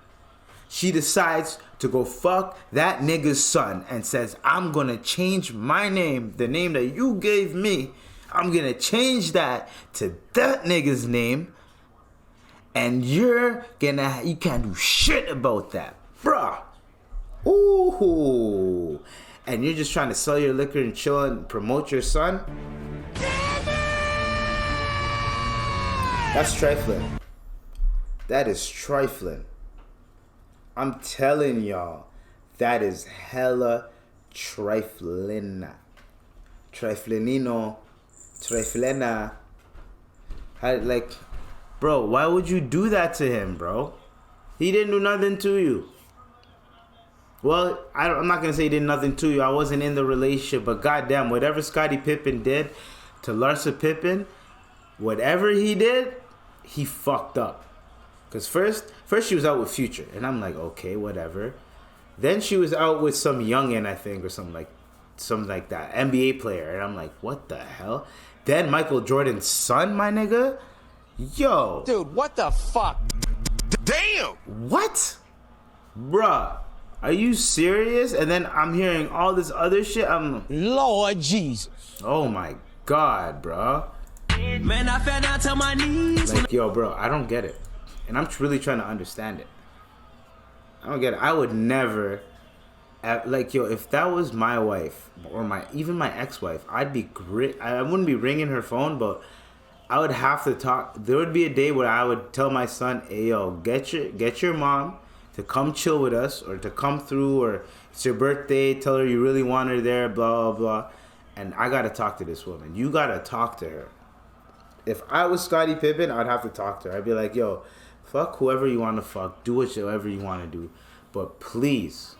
She decides to go fuck that nigga's son and says, I'm gonna change my name, the name that you gave me. I'm gonna change that to that nigga's name. And you can't do shit about that. Bruh. Ooh. And you're just trying to sell your liquor and chill and promote your son? That's trifling. That is trifling. I'm telling y'all, that is hella trifling. Triflinino. Triflena. Bro, why would you do that to him, bro? He didn't do nothing to you. Well, I'm not going to say he did nothing to you. I wasn't in the relationship, but goddamn, whatever Scottie Pippen did to Larsa Pimpin, whatever he did, he fucked up. Because first she was out with Future, and I'm like, okay, whatever. Then she was out with some youngin, I think, or something like that, NBA player, and I'm like, what the hell? Then Michael Jordan's son, my nigga? Yo. Dude, what the fuck? Damn! What? Bruh, are you serious? And then I'm hearing all this other shit. Lord Jesus. Oh my God, bruh. Man, I fell down to my knees. Yo, bro, I don't get it. And I'm really trying to understand it. I don't get it. I would never, if that was my wife or even my ex-wife, I'd be great. I wouldn't be ringing her phone, but I would have to talk. There would be a day where I would tell my son, "Hey, yo, get your mom to come chill with us, or to come through, or it's your birthday. Tell her you really want her there, blah blah blah." and I gotta talk to this woman. You gotta talk to her. If I was Scottie Pippen, I'd have to talk to her. I'd be like, yo, fuck whoever you want to fuck. Do whatever you want to do. But please,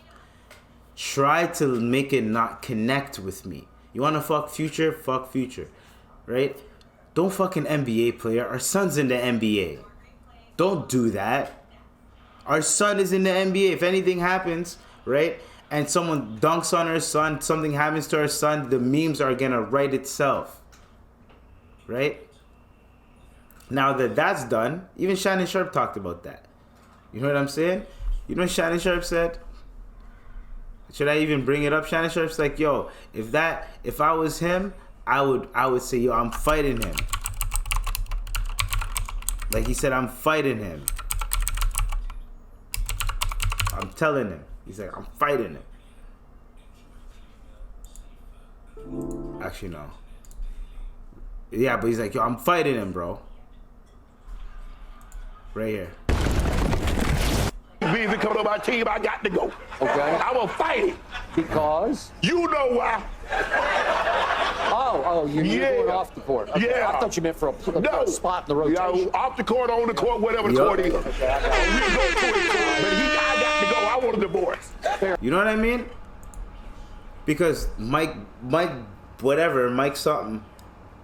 try to make it not connect with me. You want to fuck Future? Fuck Future. Right? Don't fuck an NBA player. Our son's in the NBA. Don't do that. Our son is in the NBA. If anything happens, right, and someone dunks on our son, something happens to our son, the memes are going to write itself. Right? Now that that's done, even Shannon Sharp talked about that. You know what I'm saying? You know what Shannon Sharp said? Should I even bring it up? Shannon Sharp's like, yo, if I was him, I would say, yo, I'm fighting him. Like he said, I'm fighting him. I'm telling him. He's like, I'm fighting him. Actually, no. Yeah, but he's like, yo, I'm fighting him, bro. Right here. Busy coming on my team, I got to go. Okay. I'm gonna fight it. Because? You know why. You're going off the court. Okay. Yeah. I thought you meant for a spot in the rotation. Yeah, off the court, on the court, whatever the court is. We'll go to it. But I got to go. I want a divorce. You know what I mean? Because Mike something,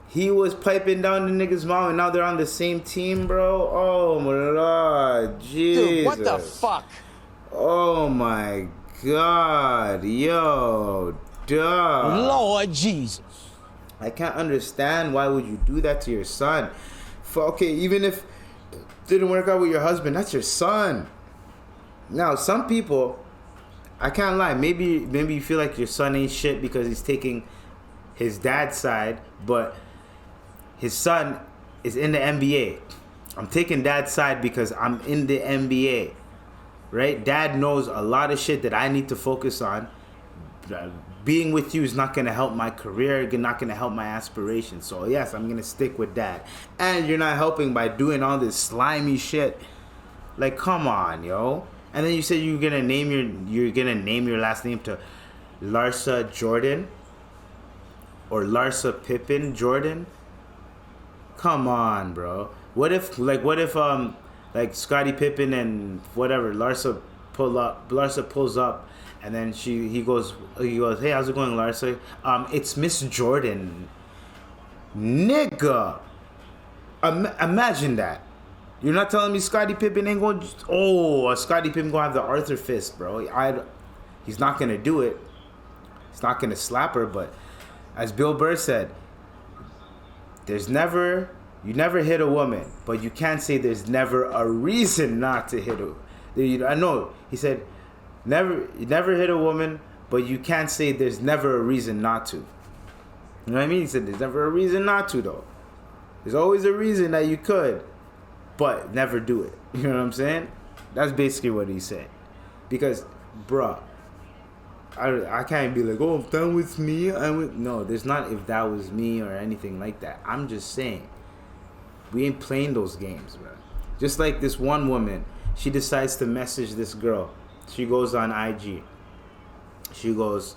he was piping down the nigga's mom, and now they're on the same team, bro. Oh my Lord, Jesus. Dude, what the fuck? Oh my God, yo, duh. Lord Jesus. I can't understand, why would you do that to your son? Okay, even if it didn't work out with your husband, that's your son. Now, some people, I can't lie, maybe you feel like your son ain't shit because he's taking his dad's side, but his son is in the NBA. I'm taking dad's side because I'm in the NBA, right? Dad knows a lot of shit that I need to focus on. Being with you is not going to help my career, not going to help my aspirations. So yes, I'm going to stick with dad. And you're not helping by doing all this slimy shit. Like, come on, yo. And then you said you're going to name your last name to Larsa Jordan or Larsa Pimpin Jordan. Come on, bro. What if Scottie Pippen and whatever, Larsa pulls up, and then he goes, hey, how's it going, Larsa? It's Miss Jordan. Nigga. Imagine that. You're not telling me Scottie Pippen ain't going, Scottie Pippen gonna have the Arthur fist, bro. He's not gonna do it. He's not gonna slap her, but as Bill Burr said, you never hit a woman, but you can't say there's never a reason not to hit her. I know, he said, you never hit a woman, but you can't say there's never a reason not to. You know what I mean? He said there's never a reason not to, though. There's always a reason that you could, but never do it. You know what I'm saying? That's basically what he said. Because, bruh, I can't be like, oh, if that was me, no, there's not if that was me or anything like that. I'm just saying, we ain't playing those games, bro. Just like this one woman, she decides to message this girl. She goes on IG. She DMs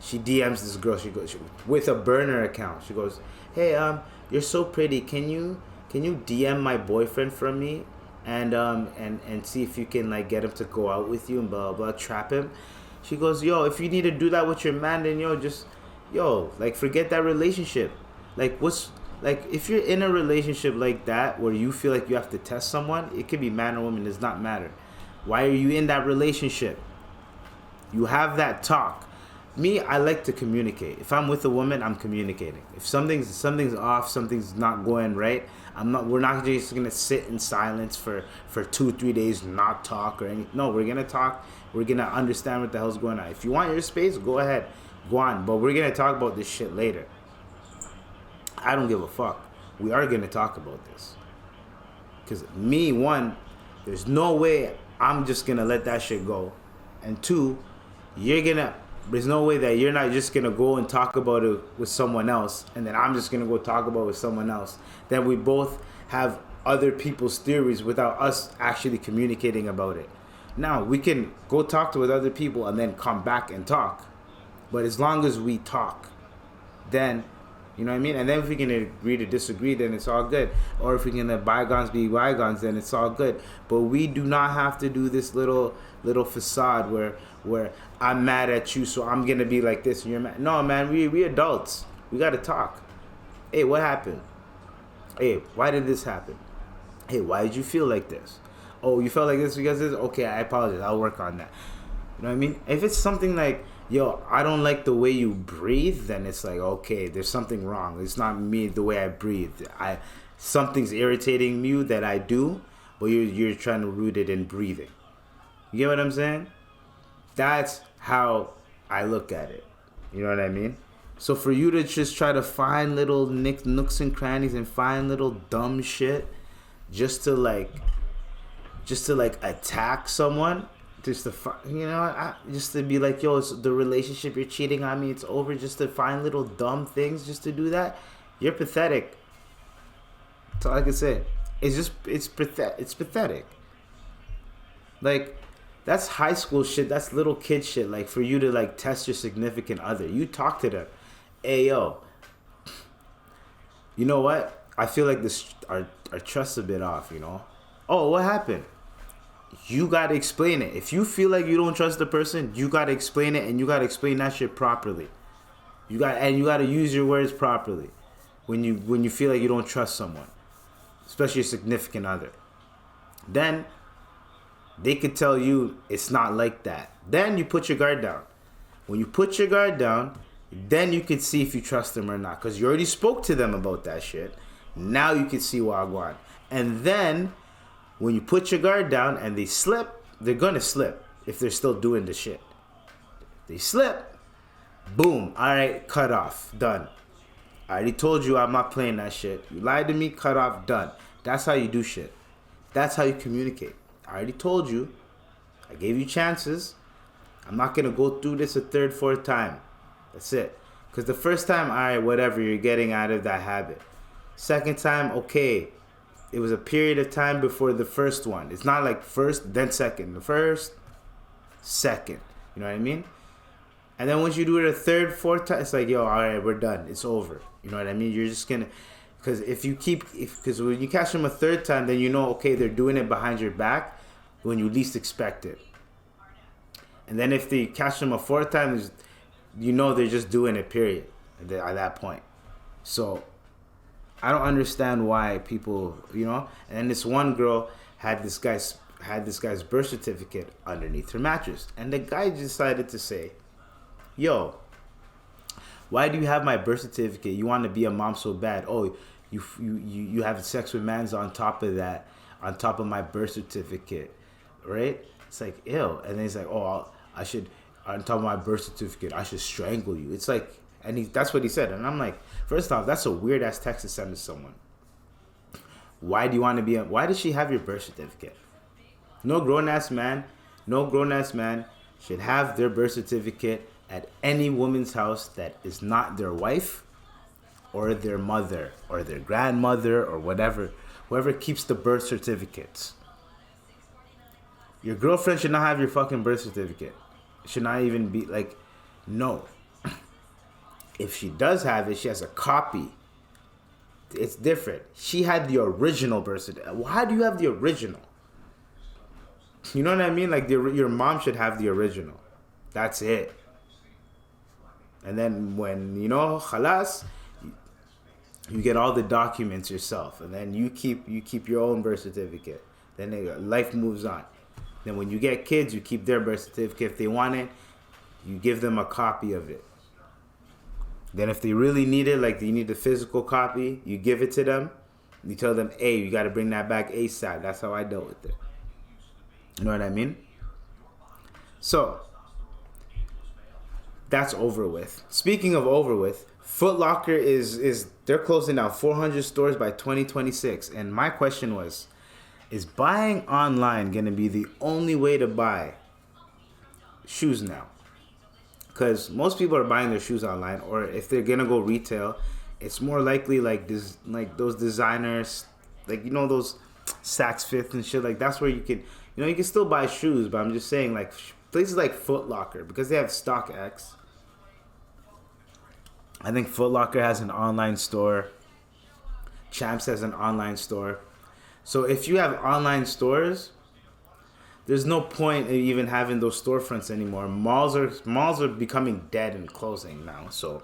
this girl. She goes with a burner account. She goes, hey, you're so pretty. Can you DM my boyfriend for me, and see if you can like get him to go out with you and blah blah, trap him. She goes, yo, if you need to do that with your man, then forget that relationship. If you're in a relationship like that where you feel like you have to test someone, it could be man or woman, does not matter. Why are you in that relationship? You have that talk. Me, I like to communicate. If I'm with a woman, I'm communicating. If something's off, something's not going right, we're not just gonna sit in silence for 2-3 days, not talk or anything. No, we're gonna talk. We're gonna understand what the hell's going on. If you want your space, go ahead, go on. But we're gonna talk about this shit later. I don't give a fuck. We are gonna talk about this. Cause me, one, there's no way I'm just gonna let that shit go. And two, there's no way that you're not just gonna go and talk about it with someone else, and then I'm just gonna go talk about it with someone else. Then we both have other people's theories without us actually communicating about it. Now, we can go talk to with other people and then come back and talk. But as long as we talk, then, you know what I mean? And then if we can agree to disagree, then it's all good. Or if we can let bygones be bygones, then it's all good. But we do not have to do this little facade where I'm mad at you, so I'm gonna be like this and you're mad. No, man, we adults. We gotta talk. Hey, what happened? Hey, why did this happen? Hey, why did you feel like this? Oh, you felt like this because this? Okay, I apologize. I'll work on that. You know what I mean? If it's something like, yo, I don't like the way you breathe, then it's like, okay, there's something wrong. It's not me, the way I breathe. Something's irritating you that I do, but you're trying to root it in breathing. You get what I'm saying? That's how I look at it. You know what I mean? So for you to just try to find little nooks and crannies and find little dumb shit just to attack someone, just to be like, yo, it's the relationship, you're cheating on me, it's over, just to find little dumb things just to do that, you're pathetic. That's all I can say. It's pathetic. Like, that's high school shit. That's little kid shit. Like, for you to like test your significant other, you talk to them. Hey, yo, you know what? I feel like our trust's a bit off, you know? Oh, what happened? You gotta explain it. If you feel like you don't trust the person, you gotta explain it, and you gotta explain that shit properly. You gotta use your words properly when you feel like you don't trust someone, especially a significant other. Then they could tell you it's not like that. Then you put your guard down. When you put your guard down, then you can see if you trust them or not, because you already spoke to them about that shit. Now you can see Wagwan. And then when you put your guard down and they slip, they're gonna slip if they're still doing the shit. They slip, boom, alright, cut off, done. I already told you I'm not playing that shit. You lied to me, cut off, done. That's how you do shit. That's how you communicate. I already told you. I gave you chances. I'm not gonna go through this a third, fourth time. That's it. Because the first time, alright, whatever, you're getting out of that habit. Second time, okay. It was a period of time before the first one. It's not like first, then second. The first, second. You know what I mean? And then once you do it a third, fourth time, it's like, yo, alright, we're done. It's over. You know what I mean? You're just gonna... Because because when you catch them a third time, then you know, okay, they're doing it behind your back when you least expect it. And then if they catch them a fourth time, you know they're just doing it, period, at that point. So I don't understand why people, you know. And then this one girl had this guy's birth certificate underneath her mattress, and the guy decided to say, yo, why do you have my birth certificate? You want to be a mom so bad. Oh, you have sex with mans on top of that, on top of my birth certificate, right? It's like, ew. And then he's like, oh, I should, on top of my birth certificate, I should strangle you. It's like, and that's what he said. And I'm like, first off, that's a weird ass text to send to someone. Why does she have your birth certificate? No grown ass man should have their birth certificate at any woman's house that is not their wife or their mother or their grandmother or whatever, whoever keeps the birth certificates. Your girlfriend should not have your fucking birth certificate. It should not even be like, no. If she does have it, she has a copy. It's different. She had the original birth certificate. How do you have the original? You know what I mean? Like, your mom should have the original. That's it. And then when, you know, khalas, you get all the documents yourself. And then you keep your own birth certificate. Then life moves on. Then when you get kids, you keep their birth certificate. If they want it, you give them a copy of it. Then if they really need it, like you need the physical copy, you give it to them. You tell them, hey, you got to bring that back ASAP. That's how I dealt with it. You know what I mean? So, that's over with. Speaking of over with, Foot Locker is they're closing down 400 stores by 2026. And my question was, is buying online going to be the only way to buy shoes now? Because most people are buying their shoes online, or if they're going to go retail, it's more likely like this, like those designers, like, you know, those Saks Fifth and shit. Like, that's where you can, you know, you can still buy shoes, but I'm just saying, like, places like Foot Locker, because they have StockX, I think Foot Locker has an online store. Champs has an online store. So if you have online stores, there's no point in even having those storefronts anymore. Malls are becoming dead and closing now. So,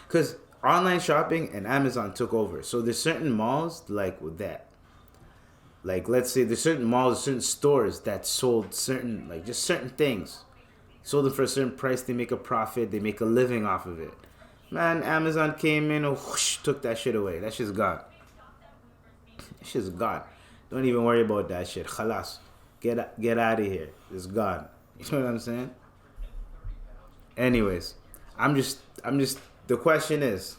because online shopping and Amazon took over. So there's certain malls like with that. Like, let's say there's certain malls, certain stores that sold certain, like, just certain things. Sold them for a certain price. They make a profit. They make a living off of it. Man, Amazon came in and whoosh, took that shit away. That shit's gone. That shit's gone. Don't even worry about that shit. Khalas. Get out of here. It's gone. You know what I'm saying? Anyways, I'm just, the question is,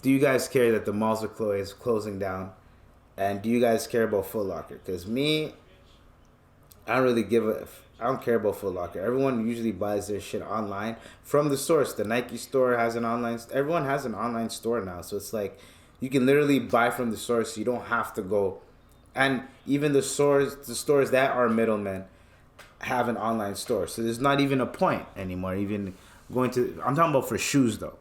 do you guys care that the malls are closing down? And do you guys care about Foot Locker? Because me, I don't care about Foot Locker. Everyone usually buys their shit online from the source. The Nike store has an online. Everyone has an online store now, so it's like you can literally buy from the source. You don't have to go, and even the stores that are middlemen have an online store. So there's not even a point anymore. Even going to. I'm talking about for shoes though.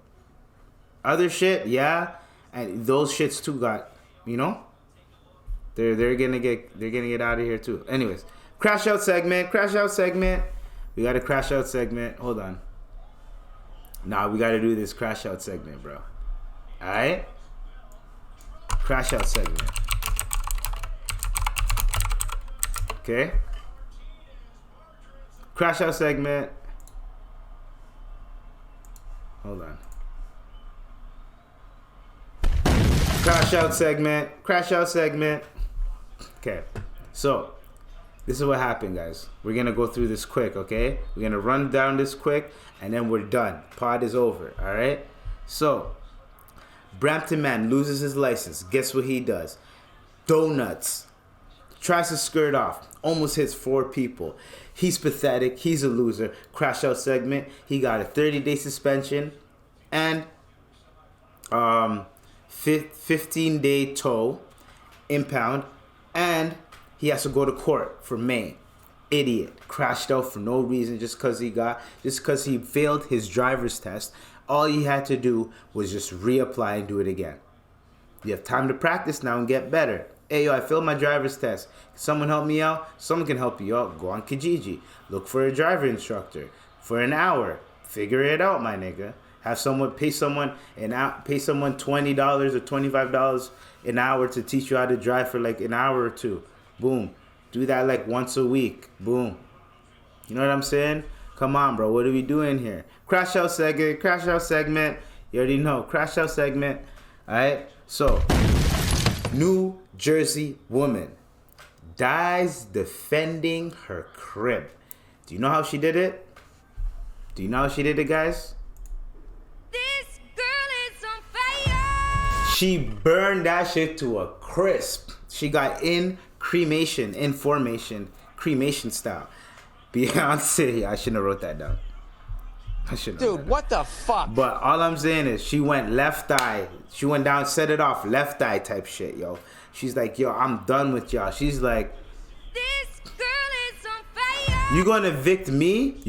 Other shit, yeah, and those shits too got, you know. They're gonna get out of here too. Anyways. Crash out segment. We got a crash out segment. Hold on. Nah, we got to do this crash out segment, bro. All right? Crash out segment. Okay? Crash out segment. Hold on. Crash out segment. Okay. So, this is what happened, guys. We're going to go through this quick, okay? We're going to run down this quick, and then we're done. Pod is over, all right? So, Brampton man loses his license. Guess what he does? Donuts. Tries to skirt off. Almost hits 4 people. He's pathetic. He's a loser. Crash out segment. He got a 30-day suspension and 15-day tow, impound, and he has to go to court for Maine. Idiot. Crashed out for no reason just because he failed his driver's test. All he had to do was just reapply and do it again. You have time to practice now and get better. Hey, yo, I failed my driver's test. Can someone help me out? Someone can help you out. Go on Kijiji. Look for a driver instructor for an hour. Figure it out, my nigga. Pay someone $20 or $25 an hour to teach you how to drive for like an hour or two. Boom. Do that like once a week. Boom. You know what I'm saying? Come on, bro. What are we doing here? Crash out segment. You already know. Crash out segment. All right. So, New Jersey woman dies defending her crib. Do you know how she did it? Guys? This girl is on fire. She burned that shit to a crisp. She got cremation style. Beyonce, I shouldn't have wrote that down. Dude, what the fuck? But all I'm saying is she went left eye. She went down, set it off, left eye type shit, yo. She's like, yo, I'm done with y'all. She's like, this girl is on fire. You gonna evict me?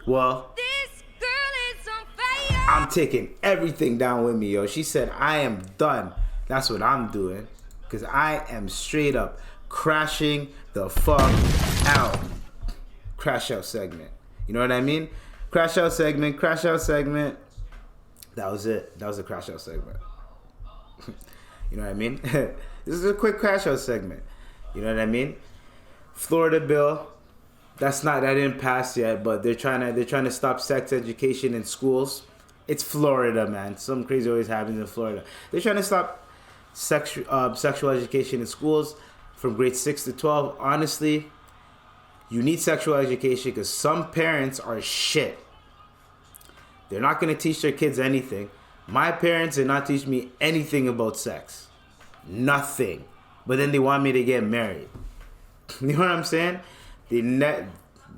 Well, This girl is on fire. I'm taking everything down with me, yo. She said, I am done. That's what I'm doing. Because I am straight up crashing the fuck out. Crash out segment. You know what I mean? Crash out segment. That was it. That was the crash out segment. You know what I mean? This is a quick crash out segment. You know what I mean? Florida bill. That didn't pass yet, but they're trying to stop sex education in schools. It's Florida, man. Something crazy always happens in Florida. They're trying to stop sexual education in schools from grades 6 to 12. Honestly, you need sexual education because some parents are shit. They're not going to teach their kids anything. My parents did not teach me anything about sex. Nothing. But then they want me to get married. You know what I'm saying?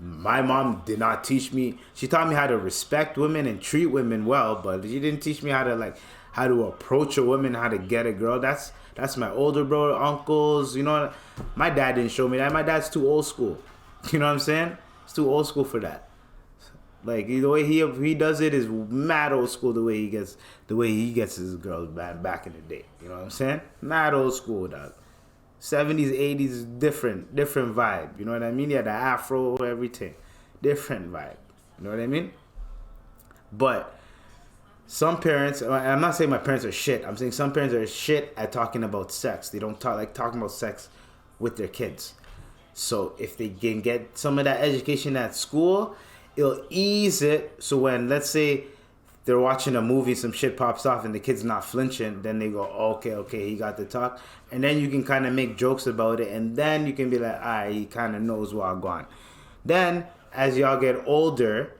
My mom did not teach me. She taught me how to respect women and treat women well, but she didn't teach me how to approach a woman, how to get a girl. That's my older brother, uncles. You know, my dad didn't show me that. My dad's too old school. You know what I'm saying? It's too old school for that. Like the way he does it is mad old school. The way he gets his girls back in the day. You know what I'm saying? Mad old school, dog. 70s, 80s, different vibe. You know what I mean? Yeah, the afro, everything, different vibe. You know what I mean? But some parents, I'm not saying my parents are shit. I'm saying some parents are shit at talking about sex. They don't talking about sex with their kids. So if they can get some of that education at school, it'll ease it. So when, let's say, they're watching a movie, some shit pops off and the kid's not flinching, then they go, okay, he got the talk. And then you can kind of make jokes about it. And then you can be like, he kind of knows where I'm going. Then, as y'all get older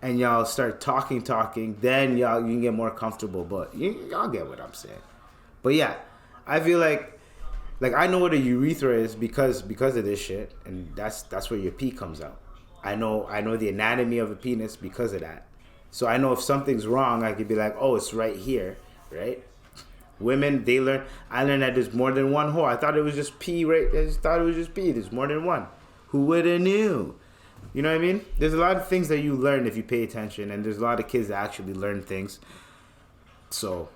and y'all start talking, then you can get more comfortable. But y'all get what I'm saying. But yeah, I feel like I know what a urethra is because of this shit. And that's where your pee comes out. I know the anatomy of a penis because of that. So I know if something's wrong, I could be like, oh, it's right here, right? Women, I learned that there's more than one hole. I thought it was just pee, right? I just thought it was just pee. There's more than one. Who would have knew? You know what I mean? There's a lot of things that you learn if you pay attention, and there's a lot of kids that actually learn things. So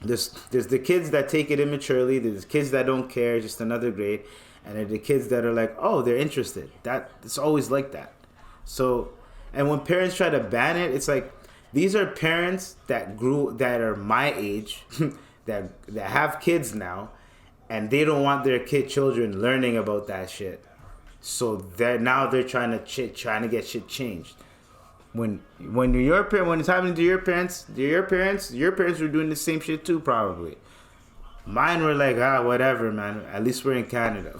there's the kids that take it immaturely. There's kids that don't care, just another grade. And there's the kids that are like, oh, they're interested. It's always like that. So, and when parents try to ban it, it's like, these are parents that are my age, that have kids now, and they don't want their children learning about that shit. So they're trying to get shit changed. When it's happening to your parents were doing the same shit too, probably. Mine were like, whatever, man. At least we're in Canada.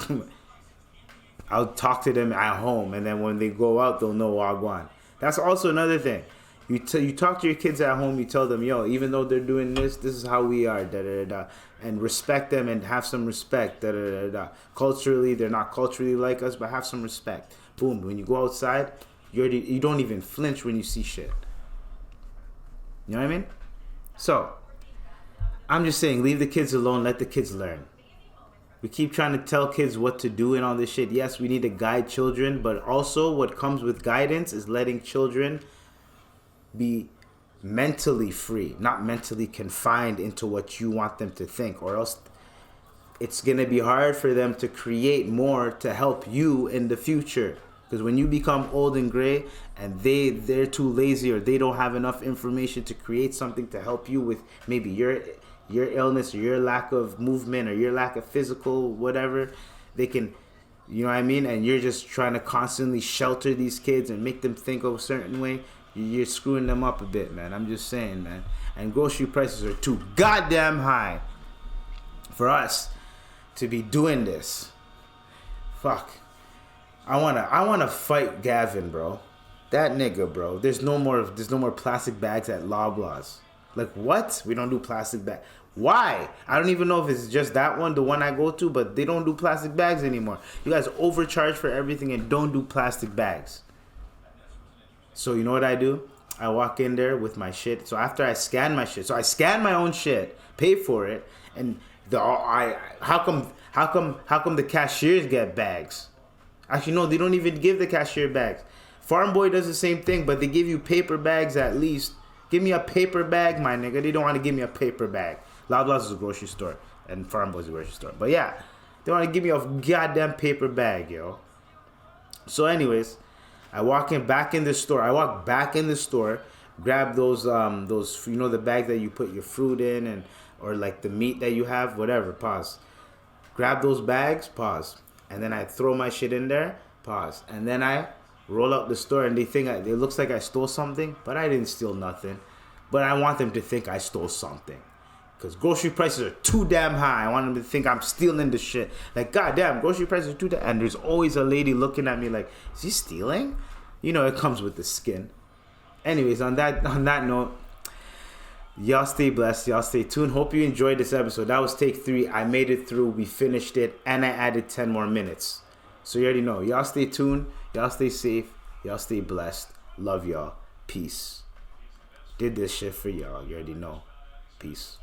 I'll talk to them at home, and then when they go out, they'll know Wagwan. That's also another thing. You talk to your kids at home, you tell them, yo, even though they're doing this is how we are, da-da-da-da. And respect them and have some respect, da-da-da-da. Culturally, they're not culturally like us, but have some respect. Boom. When you go outside, you don't even flinch when you see shit. You know what I mean? So, I'm just saying, leave the kids alone, let the kids learn. We keep trying to tell kids what to do and all this shit. Yes, we need to guide children, but also what comes with guidance is letting children be mentally free, not mentally confined into what you want them to think, or else it's going to be hard for them to create more to help you in the future. Because when you become old and gray and they're too lazy or they don't have enough information to create something to help you with maybe your illness or your lack of movement or your lack of physical whatever, they can, you know what I mean? And you're just trying to constantly shelter these kids and make them think of a certain way. You're screwing them up a bit, man. I'm just saying, man. And grocery prices are too goddamn high for us to be doing this. Fuck. I wanna fight Gavin, bro. That nigga, bro. There's no more plastic bags at Loblaws. Like, what? We don't do plastic bags. Why? I don't even know if it's just that one, the one I go to, but they don't do plastic bags anymore. You guys overcharge for everything and don't do plastic bags. So you know what I do? I walk in there with my shit. So after I scan my shit, so I scan my own shit, pay for it, and how come the cashiers get bags? Actually, no, they don't even give the cashier bags. Farm Boy does the same thing, but they give you paper bags at least. Give me a paper bag, my nigga. They don't want to give me a paper bag. Loblaws is a grocery store, and Farm Boy is a grocery store. But yeah, they want to give me a goddamn paper bag, yo. So anyways, I walk back in the store, grab those the bag that you put your fruit in and or like the meat that you have, whatever, pause. Grab those bags, pause. And then I throw my shit in there, pause. And then I roll out the store and they think it looks like I stole something, but I didn't steal nothing. But I want them to think I stole something. Because grocery prices are too damn high. I want them to think I'm stealing the shit. Like, goddamn, grocery prices are too damn... And there's always a lady looking at me like, is he stealing? You know, it comes with the skin. Anyways, on that note, y'all stay blessed. Y'all stay tuned. Hope you enjoyed this episode. That was take 3. I made it through. We finished it. And I added 10 more minutes. So you already know. Y'all stay tuned. Y'all stay safe. Y'all stay blessed. Love y'all. Peace. Did this shit for y'all. You already know. Peace.